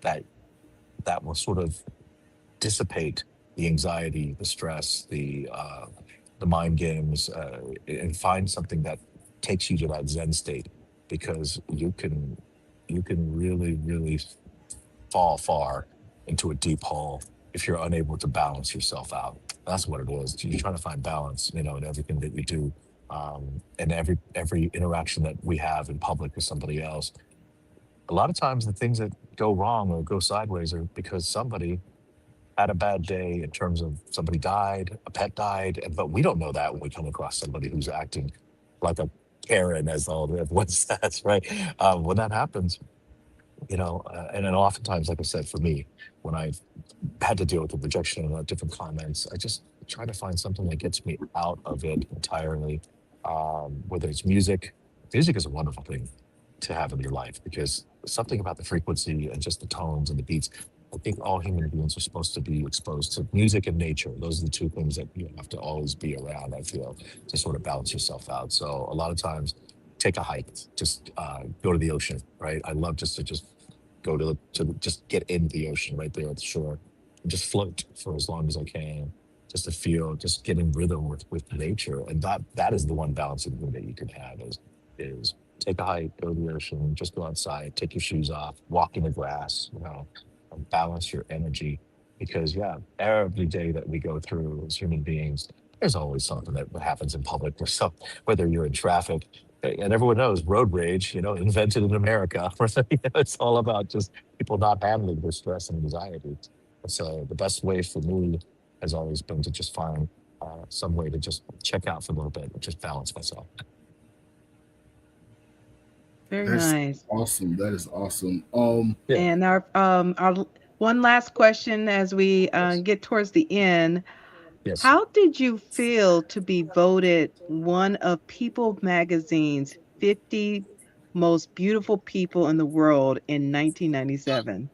that will sort of dissipate the anxiety, the stress, the mind games, and find something that takes you to that Zen state, because you can really fall far into a deep hole if you're unable to balance yourself out. That's what it is. You're trying to find balance, in everything that you do, and every interaction that we have in public with somebody else. A lot of times, the things that go wrong or go sideways are because somebody had a bad day in terms of somebody died, a pet died, but we don't know that when we come across somebody who's acting like a Karen, as all everyone says, right? When that happens, and then oftentimes, like I said, for me, when I've had to deal with the rejection and different comments, I just try to find something that gets me out of it entirely. Whether it's music, music is a wonderful thing to have in your life because something about the frequency and just the tones and the beats. I think all human beings are supposed to be exposed to music and nature. Those are the two things that you have to always be around, I feel, to sort of balance yourself out. So a lot of times, take a hike, just go to the ocean, right? I love just to just go just get into the ocean right there at the shore and just float for as long as I can, just to feel, just get in rhythm with nature. And that is the one balancing thing that you can have is take a hike, go to the ocean, just go outside, take your shoes off, walk in the grass, and balance your energy. Because yeah, every day that we go through as human beings, there's always something that happens in public, whether you're in traffic, and everyone knows road rage, invented in America. It's all about just people not handling their stress and anxiety. So the best way for me has always been to just find some way to just check out for a little bit and just balance myself. Very That's nice. awesome. That is awesome. Yeah. And our one last question as we Yes. get towards the end. Yes. How did you feel to be voted one of People Magazine's 50 most beautiful people in the world in 1997?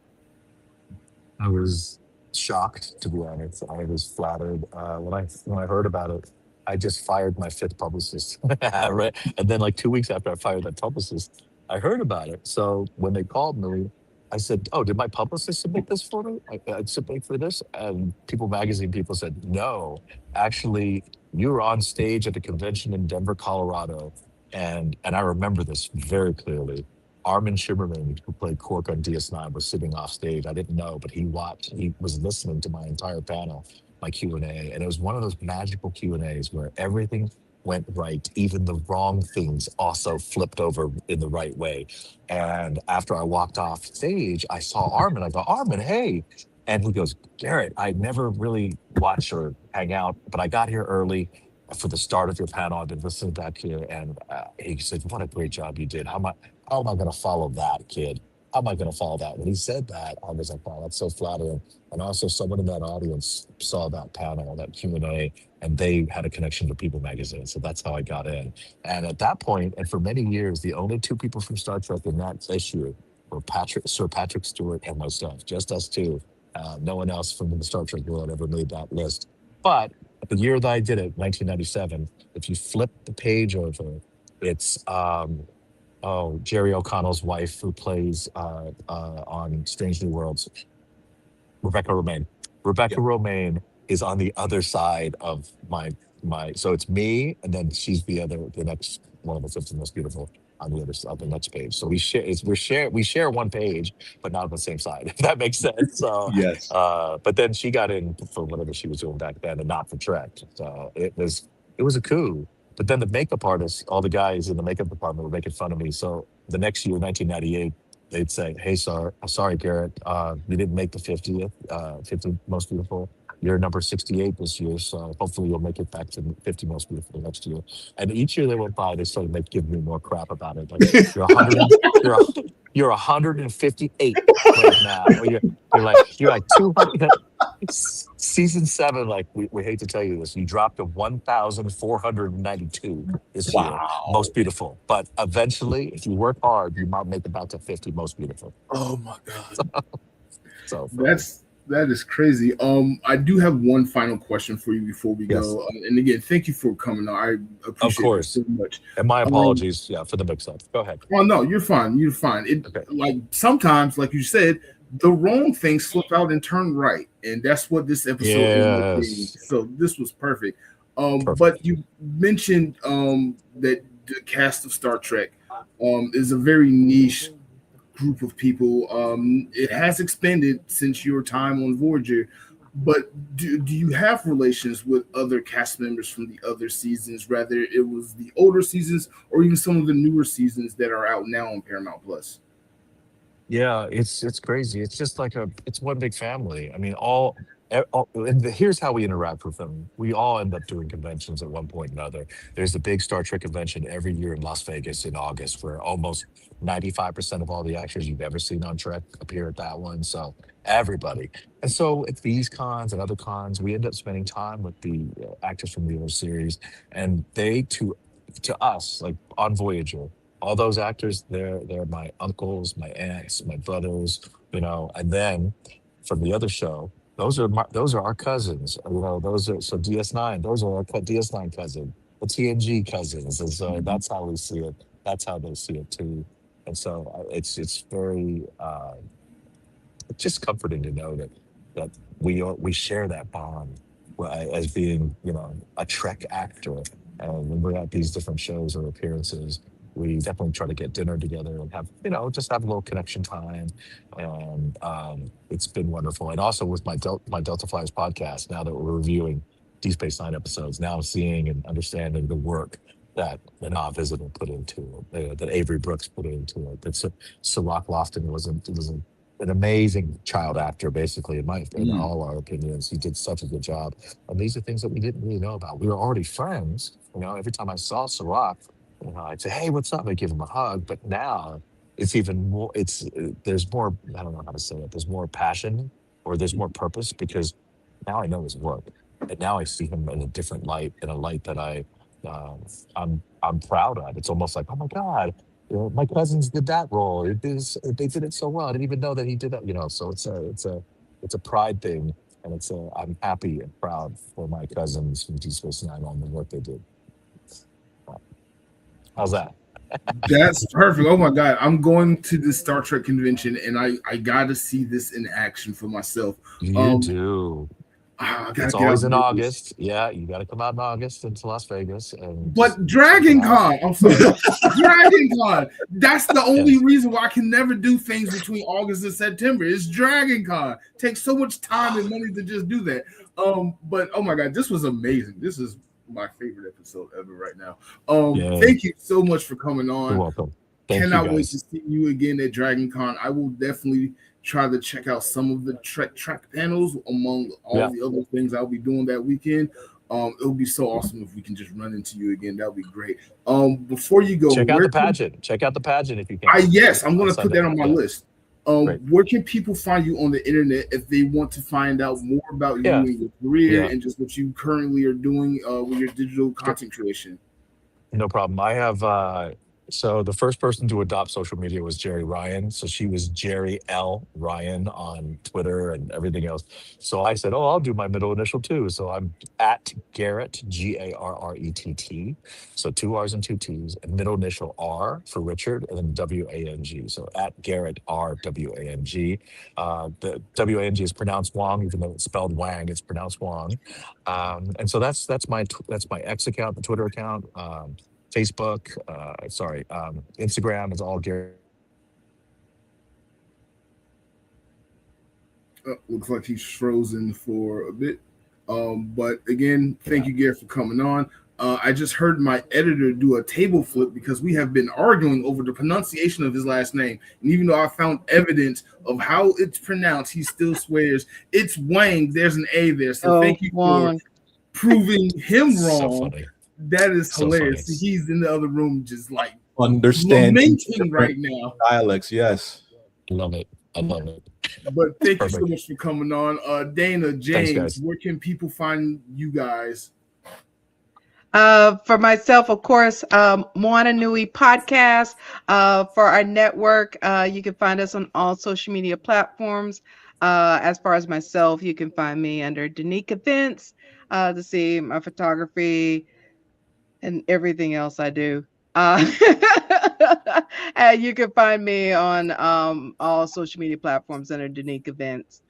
I was shocked, to be honest. I was flattered when I heard about it. I just fired my fifth publicist, right? And then, like 2 weeks after I fired that publicist, I heard about it. So when they called me, I said, "Oh, did my publicist submit this for me? I submit for this?" And People Magazine people said, "No, actually, you were on stage at a convention in Denver, Colorado, and I remember this very clearly. Armin Shimmerman, who played Quark on DS9, was sitting off stage. I didn't know, but he watched. He was listening to my entire panel, my Q&A, and it was one of those magical Q&As where everything went right, even the wrong things also flipped over in the right way. And after I walked off stage, I saw Armin. I go, "Armin, hey!" And he goes, "Garrett, I never really watch or hang out, but I got here early for the start of your panel. I've been listening back here." And he said, "What a great job you did. How am I going to follow that, kid? How am I going to follow that?" When he said that, I was like, "Wow, that's so flattering." And also, someone in that audience saw that panel, that Q&A, and they had a connection to People Magazine. So that's how I got in. And at that point, and for many years, the only two people from Star Trek in that issue were Sir Patrick Stewart and myself, just us two. No one else from the Star Trek world ever made that list. But the year that I did it, 1997, if you flip the page over, it's Jerry O'Connell's wife, who plays on Strange New Worlds, Rebecca Romaine. Rebecca Yep. Romaine is on the other side of my. So it's me, and then she's the next one of the 15 most beautiful. on the next page. So we share one page, but not on the same side. If that makes sense. So, Yes. but then she got in for whatever she was doing back then, and not for Trek. So it was a coup. But then the makeup artists, all the guys in the makeup department were making fun of me. So the next year, 1998, they'd say, "Hey, sorry, Garrett, you didn't make the 50 most beautiful. You're number 68 this year, so hopefully you'll make it back to 50 most beautiful next year." And each year they went by, they started giving me more crap about it. Like, you're 100, you're you're 158 right now. Or you're like 200. Season 7, like we hate to tell you this, you dropped to 1,492 this year, Wow. most beautiful. But eventually, if you work hard, you might make it back to 50 most beautiful. Oh my God. So That is crazy. I do have one final question for you before we Yes. go. And again, thank you for coming on. I Of appreciate it course. so much. And my apologies, for the mix-up. Go ahead. Well, no, you're fine. You're fine. Okay. Like sometimes, like you said, the wrong things flip out and turn right, and that's what this episode ended up being. Yes. So this was perfect. Perfect. But you mentioned that the cast of Star Trek is a very niche group of people. It has expanded since your time on Voyager, but do you have relations with other cast members from the other seasons, whether it was the older seasons or even some of the newer seasons that are out now on Paramount Plus? Yeah, it's crazy. It's just like it's one big family. I mean, here's how we interact with them. We all end up doing conventions at one point or another. There's a big Star Trek convention every year in Las Vegas in August, where almost 95% of all the actors you've ever seen on Trek appear at that one. So everybody. And so at these cons and other cons, we end up spending time with the actors from the other series, and they to us, like on Voyager, all those actors, they're my uncles, my aunts, my brothers, and then from the other show, those are our cousins. Those are so DS9. Those are our DS9 cousin, the TNG cousins, and so that's how we see it. That's how they see it too. And so it's very it's just comforting to know that we share that bond as being a Trek actor. And when we're at these different shows or appearances, we definitely try to get dinner together and have just have a little connection time. And it's been wonderful. And also with my Delta Flyers podcast, now that we're reviewing Deep Space Nine episodes, now seeing and understanding the work that Nana Visitor put into it, that Avery Brooks put into it, that Sirach Lofton was an amazing child actor, basically, in all our opinions. He did such a good job. And these are things that we didn't really know about. We were already friends. Every time I saw Sirach, I'd say, "Hey, what's up?" I'd give him a hug. But now it's even more, there's more, I don't know how to say it. There's more passion, or there's more purpose, because now I know his work. And now I see him in a different light, in a light that I'm proud of. It's almost like, oh my God, my cousins did that role. They did it so well. I didn't even know that he did that. So it's a pride thing, and I'm happy and proud for my cousins from Deep Space Nine on the work they did. How's that? That's perfect. Oh my God. I'm going to the Star Trek convention, and I got to see this in action for myself. You do. It's always in August. Yeah, you got to come out in August into Las Vegas. But Dragon Con, I'm sorry, Dragon Con. That's the only reason why I can never do things between August and September. It's Dragon Con. It takes so much time and money to just do that. But oh my God, this was amazing. This is my favorite episode ever right now. Thank you so much for coming on. You're welcome. Cannot wait to see you again at Dragon Con. I will definitely try to check out some of the Trek panels among all the other things I'll be doing that weekend. It would be so awesome if we can just run into you again. That would be great. Before you go, check out the pageant. Check out the pageant if you can. Yes, I'm going to put that on my list. Great. Where can people find you on the internet if they want to find out more about you and your career and just what you currently are doing with your digital content creation? No problem. I have so the first person to adopt social media was Jerry Ryan. So she was Jerry L. Ryan on Twitter and everything else. So I said, I'll do my middle initial too. So I'm at Garrett, Garrett. So 2 R's and 2 T's, and middle initial R for Richard, and then Wang. So at Garrett R Wang. The Wang is pronounced Wang, even though it's spelled Wang, it's pronounced Wang. And so that's my X account, the Twitter account. Facebook, Instagram is all Garrett. Looks like he's frozen for a bit. But again, thank you, Garrett, for coming on. I just heard my editor do a table flip because we have been arguing over the pronunciation of his last name. And even though I found evidence of how it's pronounced, he still swears it's Wang. There's an A there. So thank you Wang. for proving him wrong. So funny. That is So hilarious. funny. He's in the other room just like Understanding lamenting right now. dialects, yes. I love it. But thank you so Perfect. much for coming on. Dana, James, guys. where can people find you guys? For myself, of course, Moana Nui podcast. For our network, you can find us on all social media platforms. As far as myself, you can find me under Danica Vince to see my photography and everything else I do. And you can find me on all social media platforms under Danica Vince.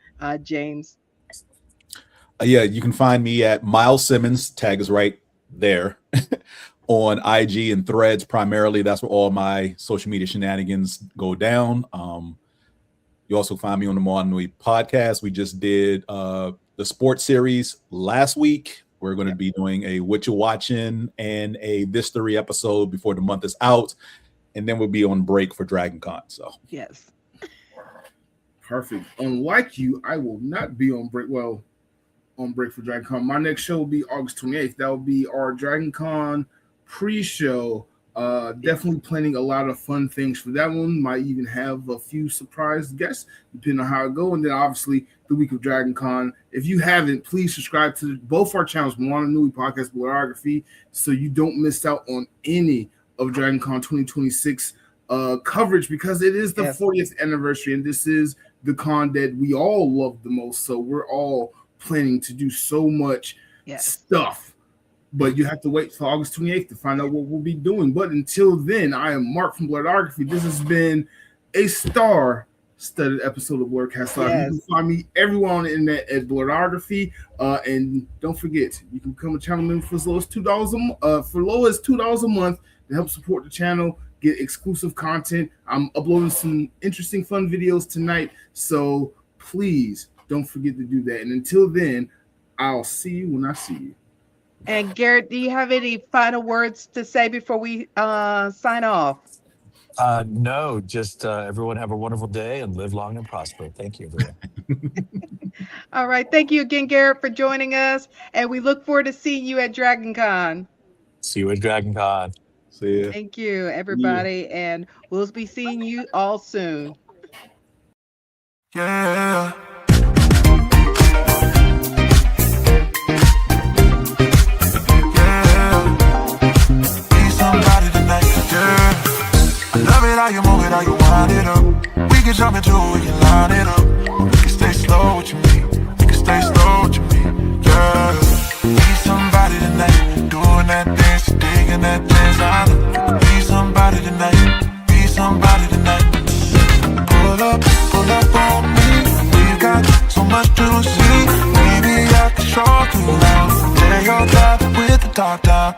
James. Yeah, you can find me at Miles Simmons. Tag is right there on IG and Threads primarily. That's where all my social media shenanigans go down. You also find me on the Moana Nui podcast. We just did the sports series last week. We're going to be doing a What You Watching and a This Theory episode before the month is out. And then we'll be on break for Dragon Con. So Yes. Perfect. Unlike you, I will not be on break. Well, on break for Dragon Con. My next show will be August 28th. That will be our Dragon Con pre-show. Definitely planning a lot of fun things for that one. Might even have a few surprise guests, depending on how it goes. And then obviously the week of Dragon Con. If you haven't, please subscribe to both our channels, Moana Nui Podcast, Blerdography, so you don't miss out on any of Dragon Con 2026 coverage, because it is the 40th anniversary, and this is the con that we all love the most. So we're all planning to do so much stuff, but you have to wait till August 28th to find out what we'll be doing. But until then, I am Mark from Blerdography. This has been a star-studded episode of Blerdkast. You can find me everywhere on the internet at Blerdography, and don't forget, you can become a channel member for as low as $2 a month to help support the channel, get exclusive content. I'm uploading some interesting, fun videos tonight, so please don't forget to do that. And until then, I'll see you when I see you. And Garrett, do you have any final words to say before we sign off? No, just everyone have a wonderful day and live long and prosper. Thank you, everyone. All right. Thank you again, Garrett, for joining us. And we look forward to seeing you at Dragon Con. See you at Dragon Con. see ya. Thank you, everybody. And we'll be seeing you all soon. Yeah. How you move it, how you wind it up. We can jump into it, we can line it up. We can stay slow with you, me. We can stay slow with you, me. Yeah. Be somebody tonight, doing that dance, digging that dance. I know. Be somebody tonight, be somebody tonight. Pull up on me. We've got so much to see. Maybe I can show you now. Take your time with the talk down.